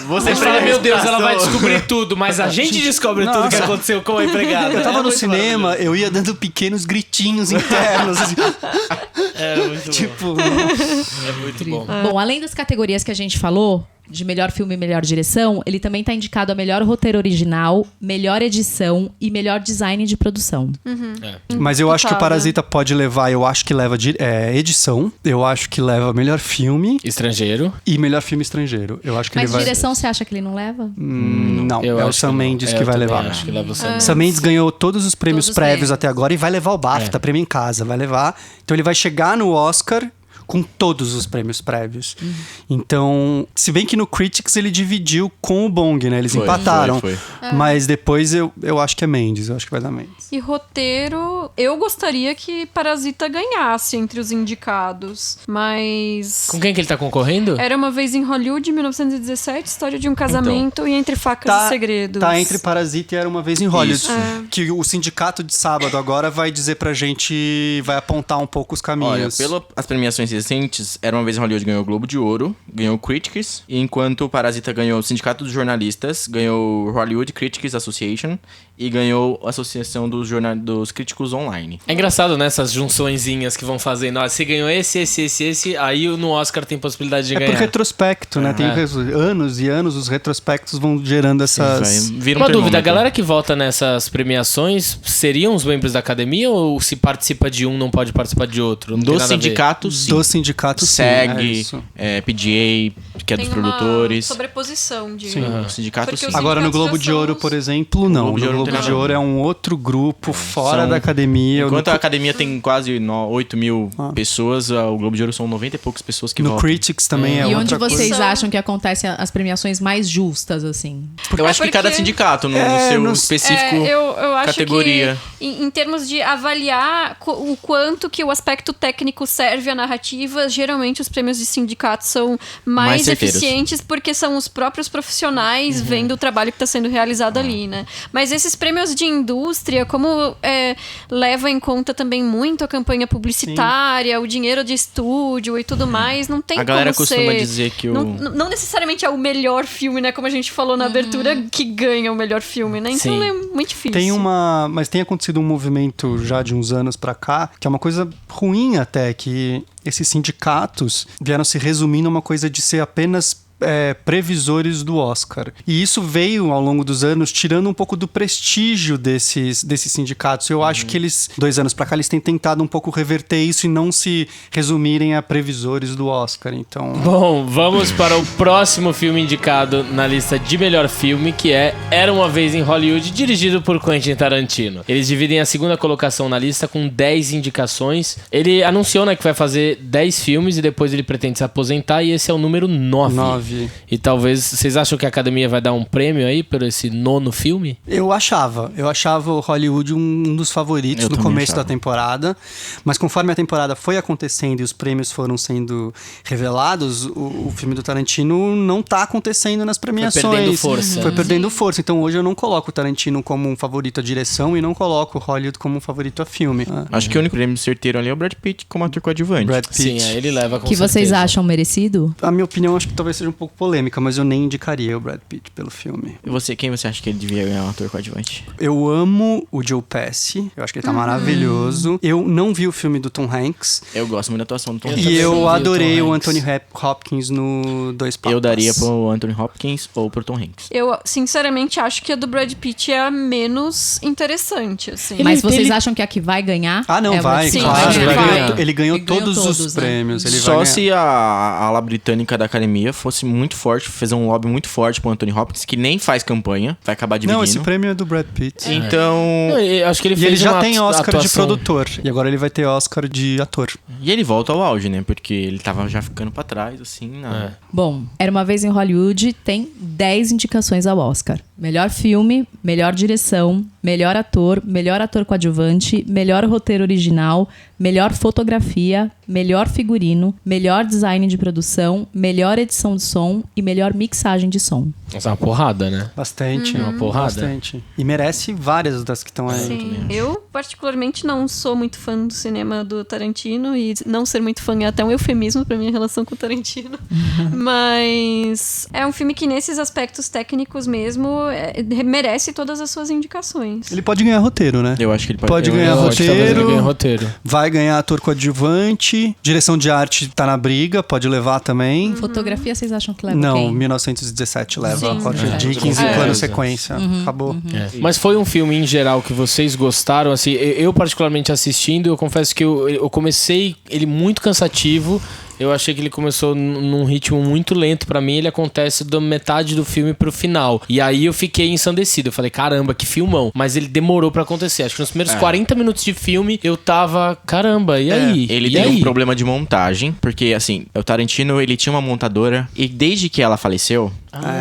você fala, meu Deus, ela vai descobrir tudo, mas a gente descobre tudo que aconteceu com a empregada. Eu tava no cinema, eu ia dando pequenos gritinhos internos. Assim. Muito é muito bom. Bom, além das categorias que a gente falou, de melhor filme e melhor direção, ele também tá indicado a melhor roteiro original, melhor edição e melhor design de produção. Mas eu acho que o Parasita pode levar, eu acho que leva edição, eu acho que leva melhor filme estrangeiro e melhor filme estrangeiro. Eu acho que Mas ele vai... direção você acha que ele não leva? Não, é o Sam Mendes que vai levar. Acho que leva o Sam Mendes. Sam Mendes ganhou todos os prêmios prévios até agora e vai levar o BAFTA, prêmio em casa, vai levar. Então ele vai chegar no Oscar com todos os prêmios prévios. Então, se bem que no Critics ele dividiu com o Bong, né? Eles empataram. Foi. Mas depois eu acho que é Mendes, eu acho que vai dar Mendes. E roteiro, eu gostaria que Parasita ganhasse entre os indicados, mas... Com quem que ele tá concorrendo? Era Uma Vez em Hollywood, 1917, História de um Casamento e Entre Facas e Segredos. Tá entre Parasita e Era Uma Vez em Hollywood. Que o sindicato de sábado agora vai dizer pra gente, vai apontar um pouco os caminhos. Olha, pelas premiações recentes, Era Uma Vez em Hollywood ganhou o Globo de Ouro, ganhou o Critics, enquanto o Parasita ganhou o Sindicato dos Jornalistas, ganhou o Hollywood Critics Association e ganhou a Associação dos Críticos Online. É engraçado, né? Essas junçõezinhas que vão fazendo. Se ganhou esse, aí no Oscar tem possibilidade de ganhar. É por retrospecto, né? Tem anos e anos, os retrospectos vão gerando essas... Uma dúvida, a galera que vota nessas premiações seriam os membros da academia ou se participa de um não pode participar de outro? Dos sindicatos, sim. Dos sindicatos, SEG, PGA, que é dos produtores. Sobreposição de... O sindicato, sim. Agora no Globo de Ouro, por exemplo, não. No Globo de Ouro é um outro grupo fora da academia. Enquanto a academia tem quase 8 mil pessoas, o Globo de Ouro são 90 e poucas pessoas que votam. No Critics também é outra coisa. E onde vocês acham que acontecem as premiações mais justas, assim? Eu acho que cada sindicato, no seu específico eu acho categoria. Que, em termos de avaliar o quanto que o aspecto técnico serve à narrativa, geralmente os prêmios de sindicato são mais eficientes porque são os próprios profissionais vendo o trabalho que está sendo realizado ali, né? Mas esses prêmios de indústria, como leva em conta também muito a campanha publicitária, o dinheiro de estúdio e tudo mais, não tem como ser... A galera costuma dizer que não necessariamente é o melhor filme, né? Como a gente falou na abertura, que ganha o melhor filme, né? Então é muito difícil. Mas tem acontecido um movimento já de uns anos pra cá, que é uma coisa ruim até, que esses sindicatos vieram se resumir numa coisa de ser apenas previsores do Oscar. E isso veio, ao longo dos anos, tirando um pouco do prestígio desses sindicatos. Eu acho que 2 anos pra cá, eles têm tentado um pouco reverter isso e não se resumirem a previsores do Oscar. Então... Bom, vamos para o próximo filme indicado na lista de melhor filme, que é Era Uma Vez em Hollywood, dirigido por Quentin Tarantino. Eles dividem a segunda colocação na lista com 10 indicações. Ele anunciou, né, que vai fazer 10 filmes e depois ele pretende se aposentar, e esse é o número 9. E talvez, vocês acham que a Academia vai dar um prêmio aí por esse 9º filme? Eu achava o Hollywood um dos favoritos no começo da temporada, mas conforme a temporada foi acontecendo e os prêmios foram sendo revelados, o filme do Tarantino não tá acontecendo nas premiações. Foi perdendo força. Foi perdendo força. Então hoje eu não coloco o Tarantino como um favorito à direção e não coloco o Hollywood como um favorito a filme. Acho que o único prêmio certeiro ali é o Brad Pitt como ator coadjuvante. Brad Pitt. Sim, ele leva com Que certeza. vocês acham merecido? A minha opinião acho que talvez seja um pouco polêmica, mas eu nem indicaria o Brad Pitt pelo filme. E quem você acha que ele devia ganhar um ator coadjuvante? Eu amo o Joe Pesci, eu acho que ele tá maravilhoso. Eu não vi o filme do Tom Hanks. Eu gosto muito da atuação do Tom Eu Hanks. E também não vi eu o adorei Tom o Hanks. Anthony Hopkins no Dois Papas. Eu daria pro Anthony Hopkins ou pro Tom Hanks. Eu, sinceramente, acho que a do Brad Pitt é a menos interessante, assim. Mas vocês acham que a que vai ganhar? Ah, não, é o vai, Brad Pitt? claro. Sim, Ele vai. ganhou, ele ganhou Ele ganhou todos todos, os né? prêmios. Ele vai Só ganhar. se a ala britânica da academia fosse muito forte, fazer um lobby muito forte pro Anthony Hopkins, que nem faz campanha, vai acabar dividindo. Não, esse prêmio é do Brad Pitt. Então... Eu acho que ele E fez ele já uma tem Oscar de atuação... produtor. E agora ele vai ter Oscar de ator. E ele volta ao auge, né? Porque ele tava já ficando pra trás, assim, Bom, Era Uma Vez em Hollywood tem 10 indicações ao Oscar. Melhor filme, melhor direção, melhor ator coadjuvante, melhor roteiro original, melhor fotografia, melhor figurino, melhor design de produção, melhor edição de som e melhor mixagem de som. Essa é uma porrada, né? Bastante. Uma porrada. Bastante. E merece várias das que estão aí. Sim, eu particularmente não sou muito fã do cinema do Tarantino, e não ser muito fã é até um eufemismo pra minha relação com o Tarantino. Mas é um filme que nesses aspectos técnicos mesmo merece todas as suas indicações. Ele pode ganhar roteiro, né? Eu acho que ele Pode eu ganhar Eu acho que talvez ele ganhe roteiro. roteiro. Vai ganhar ator coadjuvante. Direção de arte tá na briga, pode levar também. Fotografia, vocês acham que leva Não, quem? 1917 leva Sim. Roger É, Dickens com em plano certeza. sequência. Acabou. Mas foi um filme, em geral, que vocês gostaram? Assim, eu particularmente assistindo, eu confesso que eu comecei ele muito cansativo. Eu achei que ele começou num ritmo muito lento pra mim. Ele acontece da metade do filme pro final. E aí eu fiquei ensandecido. Eu falei, caramba, que filmão. Mas ele demorou pra acontecer. Acho que nos primeiros 40 minutos de filme, eu tava, caramba, e aí? Ele E tem aí? um problema de montagem, porque, assim, o Tarantino, ele tinha uma montadora, e desde que ela faleceu,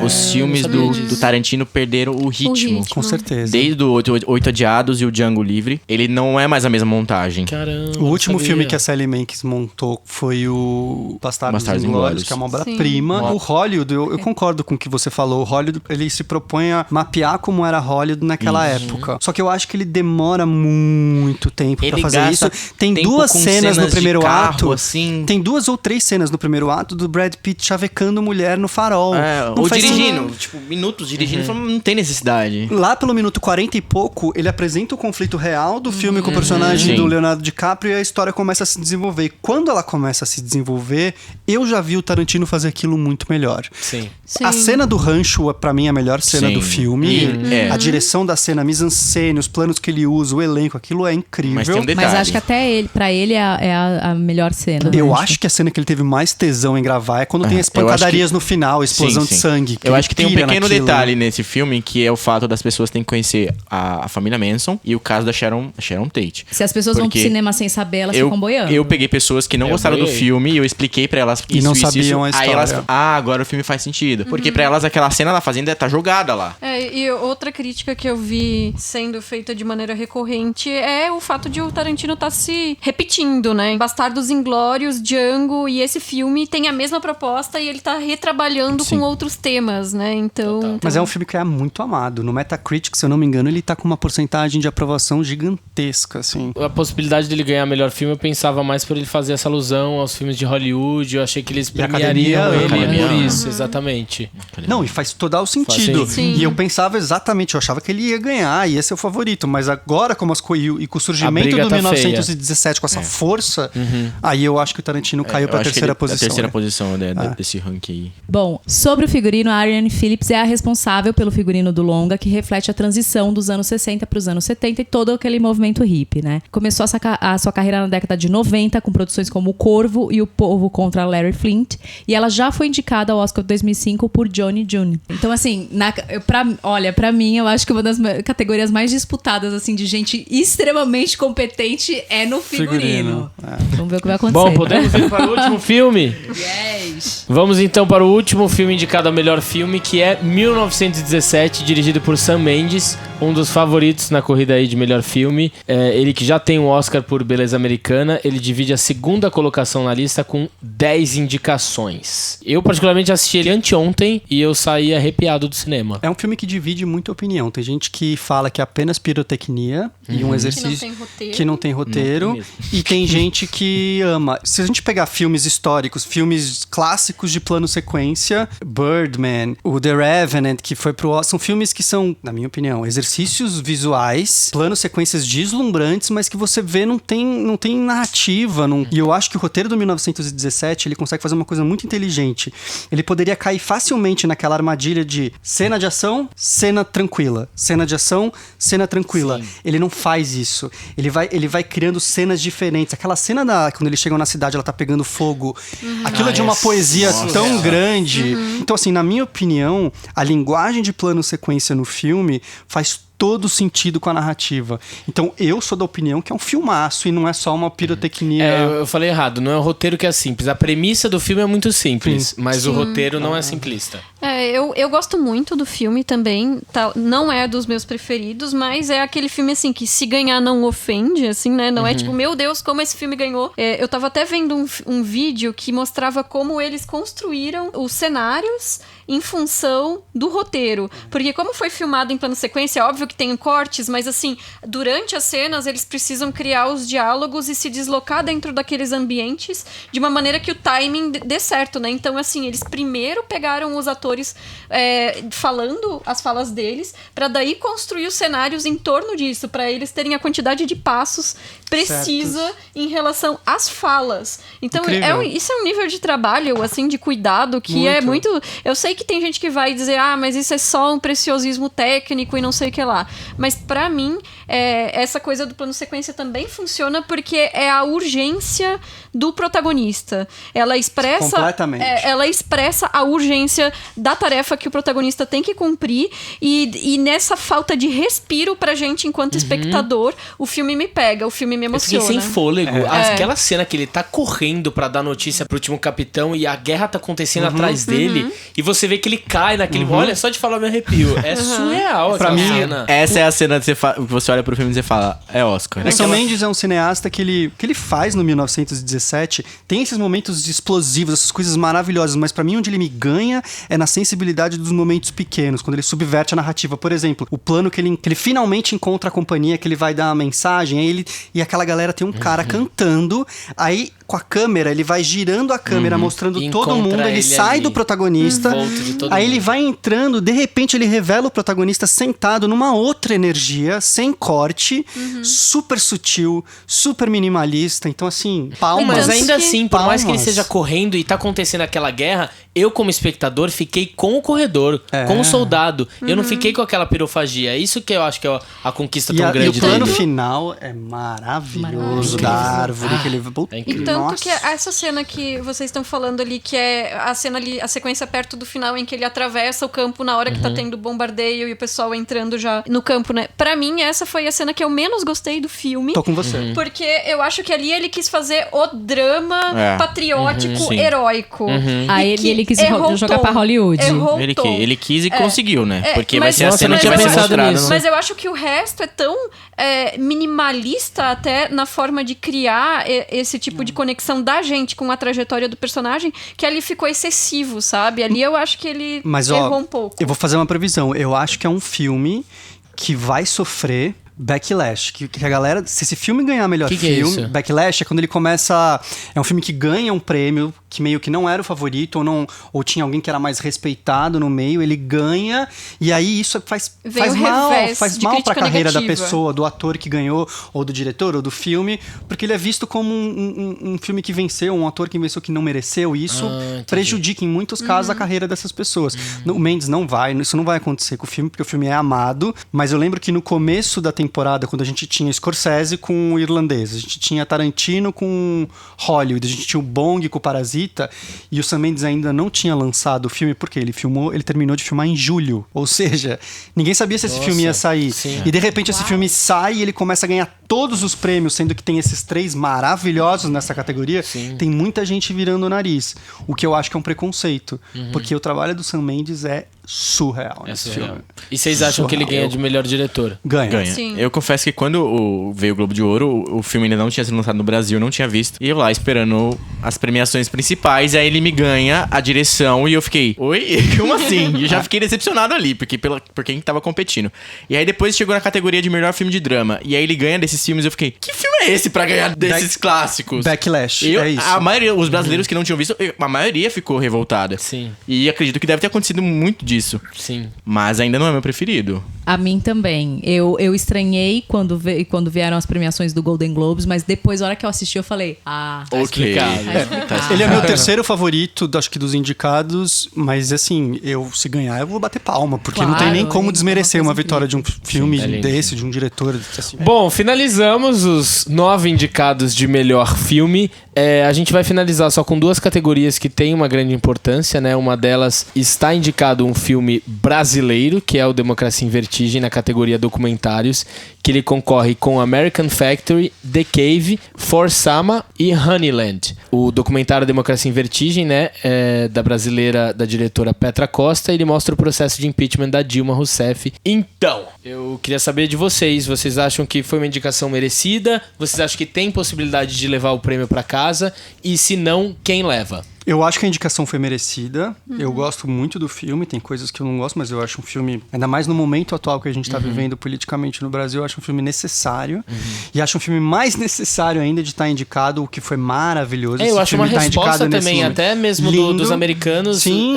os filmes do Tarantino perderam o ritmo. Com certeza. Desde o Oito Odiados e o Django Livre, ele não é mais a mesma montagem. Caramba, O último não sabia. filme que a Sally Mankiewicz montou foi o Bastardos Bastardos Inglórios, Inglórios. que é uma obra-prima. O Hollywood, eu concordo com o que você falou. O Hollywood, ele se propõe a mapear como era Hollywood naquela época. Só que eu acho que ele demora muito tempo pra Ele fazer gasta isso. Tem tempo duas com cenas no cenas de primeiro carro, ato. assim. Tem 2 ou 3 cenas no primeiro ato do Brad Pitt chavecando mulher no farol. Não ou faz dirigindo, sentido. tipo, minutos dirigindo, falando, não tem necessidade. Lá pelo minuto 40 e pouco, ele apresenta o conflito real do filme com o personagem Sim. do Leonardo DiCaprio e a história começa a se desenvolver. E quando ela começa a se desenvolver, eu já vi o Tarantino fazer aquilo muito melhor. Sim. A cena do rancho, pra mim, é a melhor cena Sim. do filme. E- A direção da cena, a mise-en-scène, os planos que ele usa, o elenco, aquilo é incrível. Mas tem um detalhe. Mas acho que até ele, pra ele é a melhor cena. Eu acho que a cena que ele teve mais tesão em gravar é quando tem as eu acho pancadarias no final, a explosão Sim, de sim. sangue. Eu ele acho que tem um pira pequeno naquilo. detalhe nesse filme, que é o fato das pessoas terem que conhecer a família Manson e o caso da Sharon Tate. Se as pessoas vão pro Porque cinema sem saber, elas ficam boiando. Eu peguei pessoas que não Eu gostaram do boiei. filme e eu expliquei pra elas E não sabiam a Aí história. elas, agora o filme faz sentido. Porque pra elas aquela cena da fazenda tá jogada lá. E outra crítica que eu vi sendo feita de maneira recorrente é o fato de o Tarantino estar se repetindo, né? Bastardos Inglórios, Django e esse filme tem a mesma proposta e ele tá retrabalhando Sim. com outros temas, né? Então... Mas é um filme que é muito amado. No Metacritic, se eu não me engano, ele tá com uma porcentagem de aprovação gigantesca, assim. A possibilidade dele ganhar melhor filme, eu pensava mais por ele fazer essa alusão aos filmes de Hollywood. Eu achei que eles premiariam ele por isso, exatamente. Não, e faz total sentido. Sim. E eu pensava exatamente, eu achava que ele ia ganhar, ia ser o favorito. Mas agora, como as coisas. E com o surgimento do 1917, com essa força, aí eu acho que o Tarantino caiu pra terceira posição. A terceira posição desse ranking aí. Bom, sobre o figurino, a Ariane Phillips é a responsável pelo figurino do longa, que reflete a transição dos anos 60 para os anos 70 e todo aquele movimento hippie, né? Começou a sua carreira na década de 90 com produções como O Corvo e O Povo contra Larry Flint, e ela já foi indicada ao Oscar de 2005 por Johnny June. Então, assim, pra mim, eu acho que uma das categorias mais disputadas, assim, de gente extremamente competente é no figurino. Vamos ver o que vai acontecer. Bom, podemos ir para o último filme? Yes! Vamos então para o último filme indicado a melhor filme, que é 1917, dirigido por Sam Mendes, um dos favoritos na corrida aí de melhor filme. Ele que já tem um Oscar por Beleza Americana, ele divide a segunda colocação na lista com 10 indicações. Eu particularmente assisti ele anteontem e eu saí arrepiado do cinema. É um filme que divide muita opinião. Tem gente que fala que é apenas pirotecnia e um exercício que não tem roteiro. E tem gente que ama. Se a gente pegar filmes históricos, filmes clássicos de plano sequência, Birdman, o The Revenant, que foi pro Oscar, são filmes que são, na minha opinião, exercícios visuais, planos sequências deslumbrantes, mas que você vê não tem narrativa. E eu acho que o roteiro do 1917, ele consegue fazer uma coisa muito inteligente. Ele poderia cair facilmente naquela armadilha de cena de ação, cena tranquila. Cena de ação, cena tranquila. Sim. Ele não faz isso. Ele vai criando cenas diferentes. Aquela cena quando eles chegam na cidade, ela tá pegando fogo. Aquilo é de uma poesia tão grande. Então, assim, na minha opinião, a linguagem de plano sequência no filme faz todo sentido com a narrativa. Então, eu sou da opinião que é um filmaço e não é só uma pirotecnia. Eu falei errado, não é um roteiro que é simples. A premissa do filme é muito simples, mas o roteiro não é simplista. Eu gosto muito do filme também, tá? Não é dos meus preferidos, mas é aquele filme, assim, que se ganhar não ofende, assim, né? Não é tipo, meu Deus, como esse filme ganhou. Eu tava até vendo um vídeo que mostrava como eles construíram os cenários em função do roteiro. Porque como foi filmado em plano sequência, é óbvio que tem cortes, mas assim, durante as cenas eles precisam criar os diálogos e se deslocar dentro daqueles ambientes de uma maneira que o timing dê certo, né? Então, assim, eles primeiro pegaram os atores falando as falas deles, pra daí construir os cenários em torno disso, pra eles terem a quantidade de passos precisa em relação às falas. Então, isso é um nível de trabalho, assim, de cuidado que é muito... Eu sei que tem gente que vai dizer, mas isso é só um preciosismo técnico e não sei o que lá. Mas pra mim, essa coisa do plano sequência também funciona porque é a urgência do protagonista. Ela expressa... Completamente. Ela expressa a urgência da tarefa que o protagonista tem que cumprir e nessa falta de respiro pra gente enquanto espectador, o filme me pega, o filme me emociona. Eu fiquei sem fôlego. Aquela cena que ele tá correndo pra dar notícia pro último capitão e a guerra tá acontecendo atrás dele e você vê que ele cai naquele... Olha, só de falar eu me arrepio. É surreal pra mim, cena. Essa é a cena que você olha pro filme e você fala, é Oscar. O Sam Mendes é um cineasta que ele faz no 1917, tem esses momentos explosivos, essas coisas maravilhosas, mas pra mim onde ele me ganha é na sensibilidade dos momentos pequenos, quando ele subverte a narrativa. Por exemplo, o plano que ele finalmente encontra a companhia, que ele vai dar uma mensagem, aí e aquela galera tem um cara cantando, aí com a câmera, ele vai girando a câmera, mostrando todo mundo, ele sai do protagonista, aí ele vai entrando, de repente ele revela o protagonista sentado numa outra energia, sem corte, super sutil, super minimalista, então assim, palmas. Mas ainda assim, por mais que ele esteja correndo e tá acontecendo aquela guerra, eu como espectador fiquei com o corredor, com o soldado, eu não fiquei com aquela pirofagia, é isso que eu acho que é a conquista tão grande dele. E o plano final é maravilhoso, da árvore, que ele... Tanto que essa cena que vocês estão falando ali, que é a cena ali, a sequência perto do final em que ele atravessa o campo na hora que tá tendo bombardeio e o pessoal entrando já no campo, né? Pra mim, essa foi a cena que eu menos gostei do filme. Tô com você. Porque eu acho que ali ele quis fazer o drama patriótico, heróico. Aí ele quis jogar pra Hollywood. Ele quis e conseguiu, né? Porque vai mas ser a cena que tinha vai ser pensado mostrada. nisso. Mas eu acho que o resto é tão minimalista até na forma de criar esse tipo de conexão da gente com a trajetória do personagem, que ali ficou excessivo, sabe? Ali eu acho que ele errou um pouco. Eu vou fazer uma previsão. Eu acho que é um filme que vai sofrer backlash, que a galera, se esse filme ganhar melhor filme, é isso? backlash é quando ele começa, é um filme que ganha um prêmio que meio que não era o favorito ou tinha alguém que era mais respeitado no meio, ele ganha e aí isso faz mal pra carreira da pessoa, do ator que ganhou, ou do diretor, ou do filme, porque ele é visto como um filme que venceu, um ator que venceu que não mereceu, e isso prejudica em muitos casos a carreira dessas pessoas. O Mendes isso não vai acontecer com o filme, porque o filme é amado, mas eu lembro que no começo da temporada, quando a gente tinha Scorsese com o irlandês, a gente tinha Tarantino com Hollywood, a gente tinha o Bong com o Parasita, e o Sam Mendes ainda não tinha lançado o filme, porque ele terminou de filmar em julho, ou seja, ninguém sabia se esse filme ia sair. Sim. E de repente esse filme sai e ele começa a ganhar todos os prêmios, sendo que tem esses 3 maravilhosos nessa categoria. Sim. Tem muita gente virando o nariz, o que eu acho que é um preconceito, porque o trabalho do Sam Mendes é surreal nesse filme. E vocês acham que ele ganha de melhor diretor? Ganha. Sim. Eu confesso que quando veio o Globo de Ouro, o filme ainda não tinha sido lançado no Brasil, não tinha visto. E eu lá esperando as premiações principais, aí ele me ganha a direção e eu fiquei, oi? Como assim? Eu já fiquei decepcionado ali, por quem tava competindo. E aí depois chegou na categoria de melhor filme de drama. E aí ele ganha desses filmes e eu fiquei, que filme é esse pra ganhar desses clássicos? Backlash, é isso. A maioria, os brasileiros que não tinham visto, a maioria ficou revoltada. Sim. E acredito que deve ter acontecido muito disso. Sim. Mas ainda não é meu preferido. A mim também. Eu estranhei quando vieram as premiações do Golden Globes, mas depois, na hora que eu assisti, eu falei, Tá Ok. explicado. Ele é meu terceiro favorito, acho que dos indicados, mas assim, se ganhar, eu vou bater palma, porque não tem nem Claro, como é desmerecer uma uma coisa vitória de um filme é lindo. desse, de um diretor assim. Bom, finalizamos os 9 indicados de melhor filme. A gente vai finalizar só com 2 categorias que têm uma grande importância, né? Uma delas está indicado um filme brasileiro, que é o Democracia em Vertigem, na categoria documentários, que ele concorre com American Factory, The Cave, For Sama e Honeyland. O documentário Democracia em Vertigem, né? Da brasileira, da diretora Petra Costa, ele mostra o processo de impeachment da Dilma Rousseff. Então, eu queria saber de vocês. Vocês acham que foi uma indicação merecida? Vocês acham que tem possibilidade de levar o prêmio para casa? E se não, quem leva? Eu acho que a indicação foi merecida. Eu gosto muito do filme, tem coisas que eu não gosto, mas eu acho um filme, ainda mais no momento atual que a gente tá vivendo politicamente no Brasil, eu acho um filme necessário. E acho um filme mais necessário ainda de estar indicado, o que foi maravilhoso. Eu Esse acho filme uma tá resposta indicado nesse também, momento. até mesmo Lindo. dos americanos. Sim,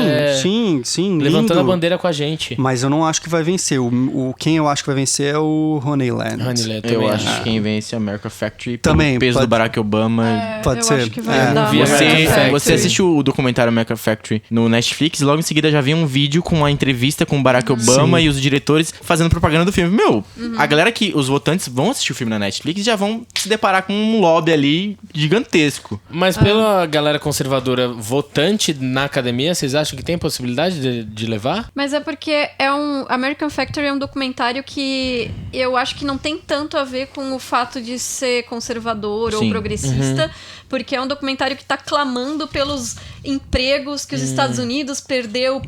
Levantando a lindo. bandeira com a gente. Mas eu não acho que vai vencer. Quem eu acho que vai vencer é o Honeyland. Honeyland, Eu também acho que quem vence é American Factory Também, pelo peso pode- do Barack Obama. Pode eu ser. acho que vai dar. vi American Factory. Você assistiu o documentário American Factory no Netflix, logo em seguida já vi um vídeo com uma entrevista com o Barack Obama e os diretores fazendo propaganda do filme. A galera os votantes vão assistir o filme na Netflix e já vão se deparar com um lobby ali gigantesco. Mas pela galera conservadora votante na academia, vocês acham que tem possibilidade de levar? Mas é porque American Factory é um documentário que eu acho que não tem tanto a ver com o fato de ser conservador ou Sim. progressista, porque é um documentário que está clamando pelos empregos que os Estados Unidos perdeu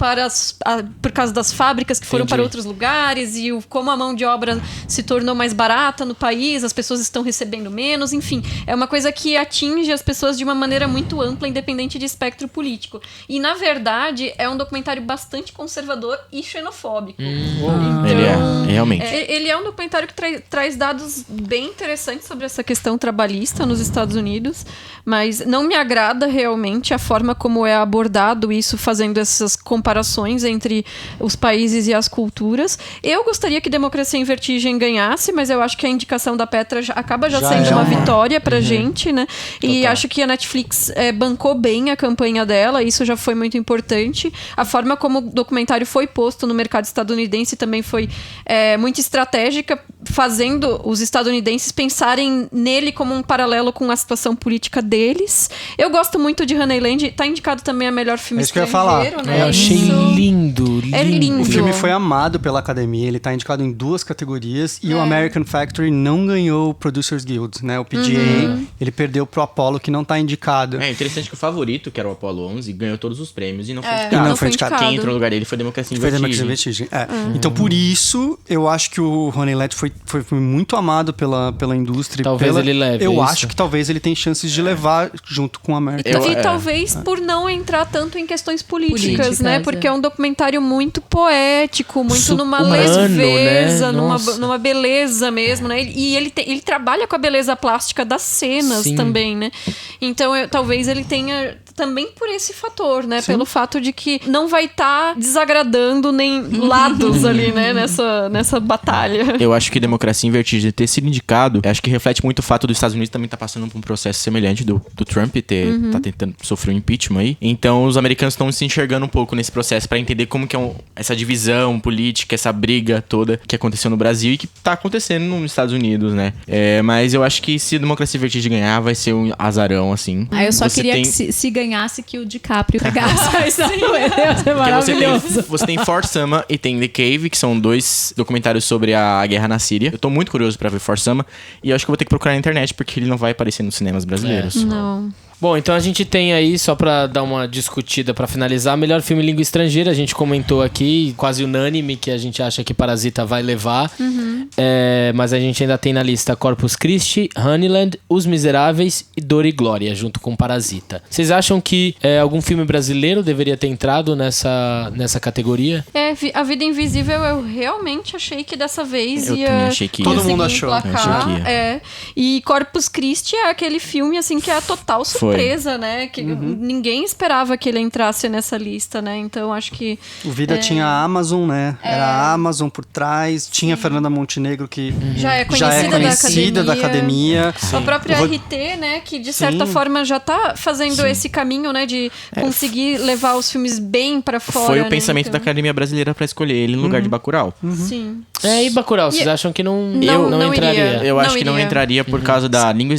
por causa das fábricas que foram Entendi. para outros lugares e como a mão de obra se tornou mais barata no país, as pessoas estão recebendo menos, enfim. É uma coisa que atinge as pessoas de uma maneira muito ampla, independente de espectro político. E, na verdade, é um documentário bastante conservador e xenofóbico. Então, Ele é, realmente. ele é um documentário que traz dados bem interessantes sobre essa questão trabalhista nos Estados Unidos, mas não me agrada realmente a forma como é abordado isso, fazendo essas comparações entre os países e as culturas. Eu gostaria que Democracia em Vertigem ganhasse, mas eu acho que a indicação da Petra acaba já sendo uma vitória pra gente, né? E acho que a Netflix bancou bem a campanha dela, isso já foi muito importante. A forma como o documentário foi posto no mercado estadunidense também foi muito estratégica, fazendo os estadunidenses pensarem nele como um paralelo com a situação política deles. Eu gosto muito de Honeyland, tá indicado também a melhor filme É isso que eu ia falar. estrangeiro, né? Eu achei Isso- lindo, É lindo. O filme foi amado pela Academia, ele tá indicado em 2 categorias e o American Factory não ganhou o Producers Guild, né? O PGA, ele perdeu pro Apollo, que não tá indicado. É interessante que o favorito, que era o Apollo 11, ganhou todos os prêmios e não foi E indicado. não foi indicado. Quem entrou no lugar dele foi Democracia em Foi Vertigem. Democracia em Vertigem. Então, por isso, eu acho que o Ronnie Lett foi muito amado pela indústria. Talvez ele leve Eu isso. acho que talvez ele tem chances de levar junto com o American. E talvez por não entrar tanto em questões políticas, né? Políticas, Porque é um documentário muito poético, muito numa Humano, leveza, né? Nossa. numa beleza mesmo, né? E ele trabalha com a beleza plástica das cenas Sim. também, né? Então, talvez ele tenha também por esse fator, né? Pelo fato de que não vai estar desagradando nem lados ali, né? Nessa batalha. Eu acho que Democracia em Vertigem ter sido indicado, eu acho que reflete muito o fato dos Estados Unidos também estar passando por um processo semelhante do Trump tá tentando sofrer um impeachment aí. Então os americanos estão se enxergando um pouco nesse processo pra entender como que é essa divisão política, essa briga toda que aconteceu no Brasil e que tá acontecendo nos Estados Unidos, né? Mas eu acho que se Democracia em Vertigem ganhar, vai ser um azarão, assim. Aí eu só Você queria tem- que se ganhasse, que o DiCaprio pegasse. Isso ia ser Porque maravilhoso. você tem For Sama e tem The Cave, que são 2 documentários sobre a guerra na Síria. Eu tô muito curioso pra ver For Sama e eu acho que eu vou ter que procurar na internet porque ele não vai aparecer nos cinemas brasileiros. Não. Bom, então a gente tem aí, só pra dar uma discutida pra finalizar, melhor filme em língua estrangeira. A gente comentou aqui, quase unânime, que a gente acha que Parasita vai levar. Mas a gente ainda tem na lista Corpus Christi, Honeyland, Os Miseráveis e Dor e Glória, junto com Parasita. Vocês acham que algum filme brasileiro deveria ter entrado nessa categoria? A Vida Invisível eu realmente achei que dessa vez Eu ia... também achei que ia. Todo mundo conseguir achou. emplacar. Eu achei que ia. E Corpus Christi é aquele filme, assim, que é a total surpresa, né? Que ninguém esperava que ele entrasse nessa lista, né? Então, acho que... O Vida tinha a Amazon, né? Era a Amazon por trás. Tinha a Fernanda Montenegro, que Já é já é conhecida da academia. A própria O RT, né? Que de certa Sim. forma já tá fazendo esse caminho, né? De conseguir levar os filmes bem pra fora. Foi o né? pensamento Então, da Academia Brasileira pra escolher ele no lugar de Bacurau. Sim. E Bacurau, vocês acham que não Não entraria? iria. Eu acho Não que não iria. entraria por causa da língua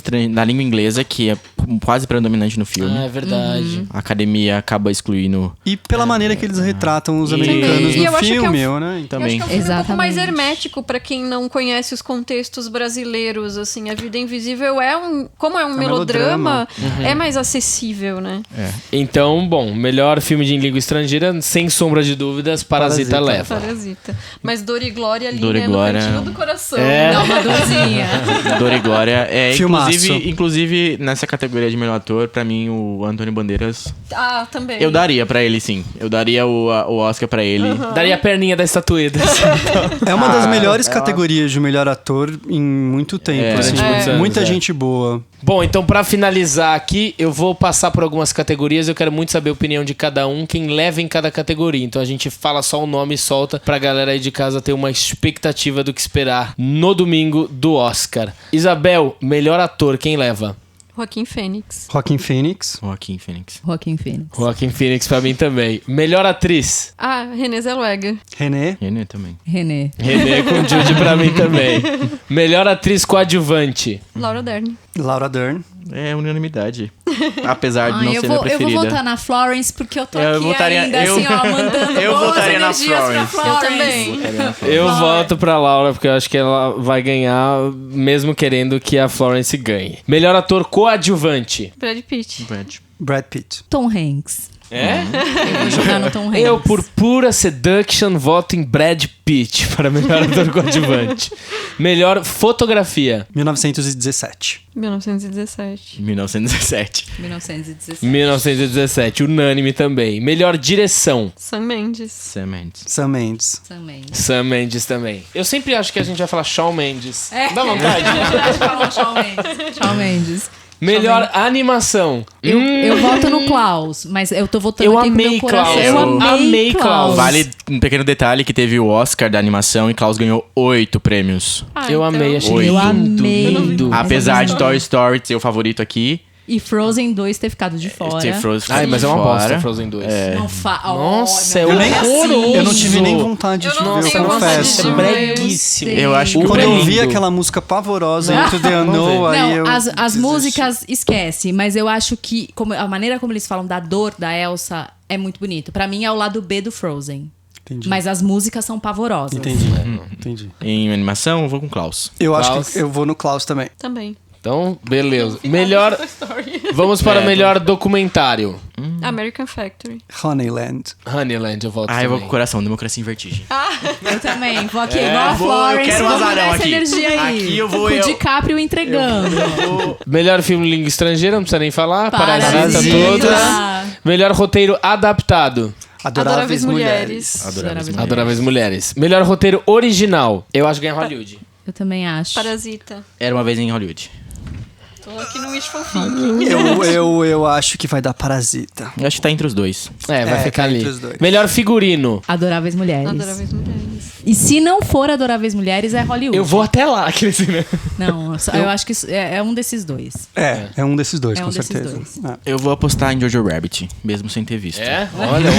inglesa, que é quase predominante no filme. É verdade. A academia acaba excluindo E pela maneira que eles retratam os americanos E eu no acho que é um- filme, né? Eu acho também. que é um filme um pouco mais Exatamente. hermético pra quem não conhece os contextos brasileiros, assim. A Vida Invisível como é um melodrama, é mais acessível, né? Então, bom, melhor filme de língua estrangeira, sem sombra de dúvidas, Parasita leva. Parasita. Mas Dor e Glória ali, Dor e né? Glória. No cantinho do coração. Dá uma dorzinha. Dor e Glória. Filmaço. Inclusive, nessa categoria de melhor ator, pra mim, o Antônio Bandeiras, Ah, também. eu daria pra ele, sim. Eu daria o Oscar pra ele. Daria a perninha da estatueta. É uma das melhores categorias de melhor ator em muito tempo. assim. durante muitos anos, Muita gente boa. Bom, então pra finalizar aqui, eu vou passar por algumas categorias. Eu quero muito saber a opinião de cada um, quem leva em cada categoria. Então a gente fala só o nome e solta pra galera aí de casa ter uma expectativa do que esperar no domingo do Oscar. Isabel, melhor ator, quem leva? Joaquim Fênix. Joaquin Phoenix. Joaquim Phoenix. Joaquin Phoenix. Joaquin Phoenix pra mim também. Melhor atriz? Ah, Renée Zellweger. René. René também. René. Renée com Judy pra mim também. Melhor atriz coadjuvante? Laura Dern. Laura Dern. É unanimidade. Apesar de não eu ser vou, minha eu vou preferida. votar na Florence, porque eu tô Eu aqui votaria- ainda, eu- assim, ó, mandando eu boas votaria na energias pra Florence. Eu Florence. também. Eu voto pra Laura, porque eu acho que ela vai ganhar, mesmo querendo que a Florence ganhe. Melhor ator coadjuvante? Brad Pitt. Brad Pitt. Tom Hanks. É? Eu vou jogar no Tom Hanks. Eu, por pura seduction, voto em Brad Pitt para melhor ator coadjuvante. Melhor fotografia? 1917. 1917. 1917. 1917. 1917, unânime também. Melhor direção? Sam Mendes. Sam Mendes. Sam Mendes. Também. Sam Mendes também. Eu sempre acho que a gente vai falar Shawn Mendes. Dá vontade? Shawn Mendes. Shawn Mendes. Melhor animação? Eu voto no Klaus, mas eu tô votando Eu aqui com o amei meu coração. Klaus. Eu Eu amei amei Klaus. Klaus. Vale um pequeno detalhe que teve o Oscar da animação e Klaus ganhou 8 prêmios. Eu amei, achei Oi. lindo, Eu amei. lindo. Apesar de Toy Story ser o favorito aqui. E Frozen 2 ter ficado de fora. ter Frozen Ai, mas é uma fora. bosta Frozen 2. Não Nossa, é não horroroso. Eu não tive nem vontade de ver, eu tenho vontade confesso. de É ver. breguíssimo. Eu acho que Quando o eu lindo. vi aquela música pavorosa, Into the Unknown, aí Não, eu as desisti. músicas esquece, mas eu acho que a maneira como eles falam da dor da Elsa é muito bonito. Pra mim é o lado B do Frozen. Entendi. Mas as músicas são pavorosas. Entendi. Em animação, eu vou com Klaus. Eu Klaus. acho que eu vou no Klaus também. Também. Então, beleza. Melhor... Vamos para melhor documentário. American Factory. Honeyland. Honeyland, eu volto Eu também. vou com o coração, Democracia em Vertigem. Eu também. Vou aqui, igual a eu Florence. quero Vamos azarão dar essa aqui. energia aí. Aqui eu vou- Com o eu- DiCaprio entregando. Melhor filme língua estrangeira, não precisa nem falar. Parasita. Parasita todas. Melhor roteiro adaptado. Adoráveis Mulheres. Adoráveis Mulheres. Melhor roteiro original. Eu acho que ganha Hollywood. Eu também acho. Parasita. Era uma vez em Hollywood. Tô aqui no Wishful Thinking. Eu acho que vai dar Parasita. Eu acho que tá entre os dois. É, vai ficar tá ali. entre os dois. Melhor figurino. Adoráveis Mulheres. Adoráveis Mulheres. E se não for Adoráveis Mulheres, é Hollywood. Eu vou até lá, Cristina. Não, eu acho que é um desses dois. É um desses dois, É um com desses certeza. dois. É. Eu vou apostar em Jojo Rabbit, mesmo sem ter visto. É? Olha,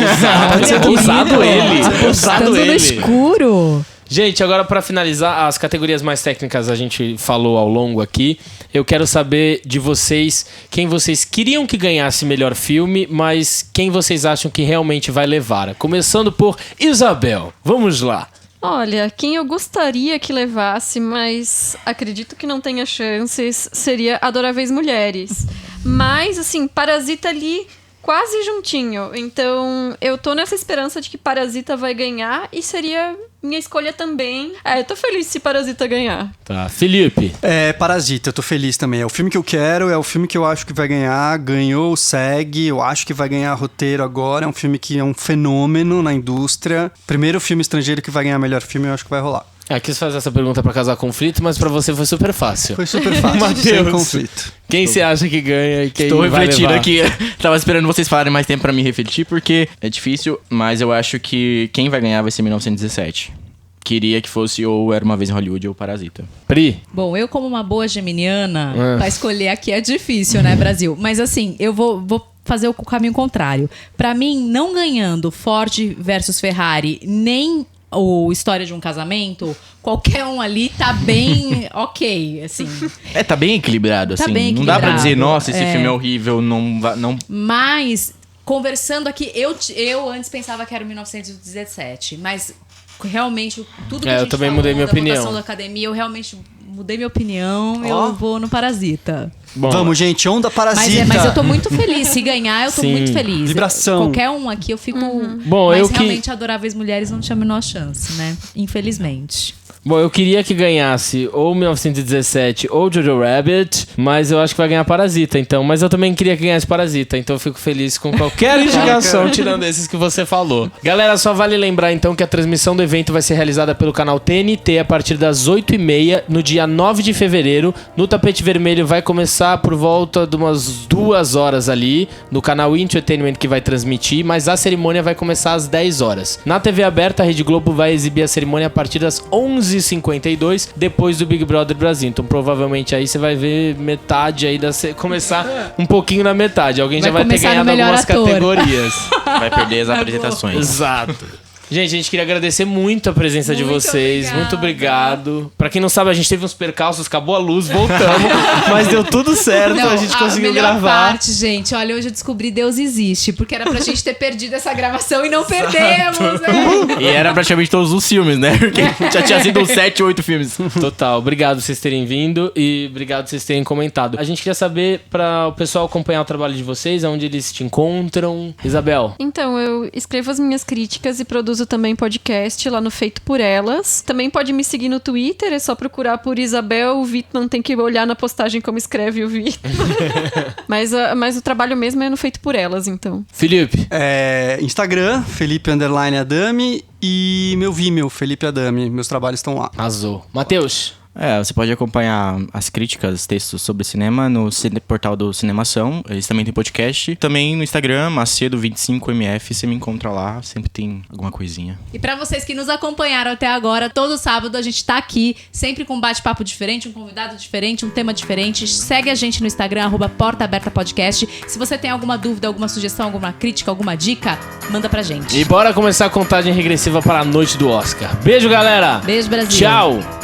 ousado ele. Ousado Tanto no ele. escuro. Gente, agora pra finalizar, as categorias mais técnicas a gente falou ao longo aqui. Eu quero saber de vocês quem vocês queriam que ganhasse melhor filme, mas quem vocês acham que realmente vai levar. Começando por Isabel. Vamos lá. Olha, quem eu gostaria que levasse, mas acredito que não tenha chances, seria Adoráveis Mulheres. Mas, assim, Parasita ali quase juntinho. Então, eu tô nessa esperança de que Parasita vai ganhar e seria minha escolha também. Eu tô feliz se Parasita ganhar. Tá, Felipe. Parasita, eu tô feliz também. É o filme que eu quero, é o filme que eu acho que vai ganhar. Ganhou, segue. Eu acho que vai ganhar roteiro agora. É um filme que é um fenômeno na indústria. Primeiro filme estrangeiro que vai ganhar melhor filme, eu acho que vai rolar. Quis fazer essa pergunta pra causar conflito, mas pra você foi super fácil. Foi super fácil, Mateus. sem conflito. Quem você acha que ganha e quem Estou vai refletindo levar? aqui. Tava esperando vocês falarem mais tempo pra me refletir, porque é difícil, mas eu acho que quem vai ganhar vai ser 1917. Queria que fosse ou Era Uma Vez em Hollywood ou Parasita. Pri. Bom, eu como uma boa geminiana, pra escolher aqui é difícil, né, Brasil? Mas assim, eu vou fazer o caminho contrário. Pra mim, não ganhando Ford versus Ferrari, nem o História de um Casamento, qualquer um ali tá bem ok, assim. Tá bem equilibrado, Tá assim. bem Não dá pra dizer, equilibrado, nossa, esse filme é horrível, não... Mas, conversando aqui, eu antes pensava que era o 1917, mas realmente tudo que a eu gente também falou mudei minha da opinião. votação da academia, eu realmente mudei minha opinião, eu vou no Parasita. Bom, Vamos, gente, onda Parasita. Mas eu tô muito feliz. Se ganhar, eu tô Sim. muito feliz. Vibração. Qualquer um aqui, eu fico... Bom, mas eu que- realmente, Adoráveis Mulheres não tinha a menor chance, né? Infelizmente. Bom, eu queria que ganhasse ou 1917 ou Jojo Rabbit, mas eu acho que vai ganhar Parasita, então. Mas eu também queria que ganhasse Parasita, então eu fico feliz com qualquer indicação, tirando esses que você falou. Galera, só vale lembrar então que a transmissão do evento vai ser realizada pelo canal TNT a partir das 8h30, no dia 9 de fevereiro. No Tapete Vermelho vai começar por volta de umas 2 horas ali, no canal Entertainment que vai transmitir, mas a cerimônia vai começar às 10 horas. Na TV aberta, a Rede Globo vai exibir a cerimônia a partir das 11h52, depois do Big Brother Brasil. Então provavelmente aí você vai ver metade aí começar um pouquinho na metade. Alguém já vai ter começar no ganhado melhor algumas ator. categorias. Vai perder as apresentações. Exato. Gente, a gente queria agradecer muito a presença de vocês. Muito obrigado. Pra quem não sabe, a gente teve uns percalços, acabou a luz, voltamos. Mas deu tudo certo, a gente conseguiu melhor gravar. parte, gente, olha, hoje eu descobri Deus existe, porque era pra gente ter perdido essa gravação e não perdemos, né? E era praticamente todos os filmes, né? Porque já tinha sido uns 7, 8 filmes. Total, obrigado por vocês terem vindo e obrigado por vocês terem comentado. A gente queria saber, pra o pessoal acompanhar o trabalho de vocês, onde eles te encontram. Isabel. Então, eu escrevo as minhas críticas e produzo também podcast lá no Feito por Elas. Também pode me seguir no Twitter, é só procurar por Isabel. O Vitor não tem que olhar na postagem como escreve o Vitor. mas o trabalho mesmo é no Feito por Elas, então. Felipe. Instagram, Felipe_Adami e meu Vimeo, Felipe Adami. Meus trabalhos estão lá. Arrasou. Matheus. Você pode acompanhar as críticas, textos sobre cinema no portal do Cinemação. Eles também têm podcast. Também no Instagram, Macedo25MF, você me encontra lá. Sempre tem alguma coisinha. E pra vocês que nos acompanharam até agora, todo sábado a gente tá aqui, sempre com um bate-papo diferente, um convidado diferente, um tema diferente. Segue a gente no Instagram, @PortaAbertaPodcast. Se você tem alguma dúvida, alguma sugestão, alguma crítica, alguma dica, manda pra gente. E bora começar a contagem regressiva para a noite do Oscar. Beijo, galera. Beijo, Brasil. Tchau.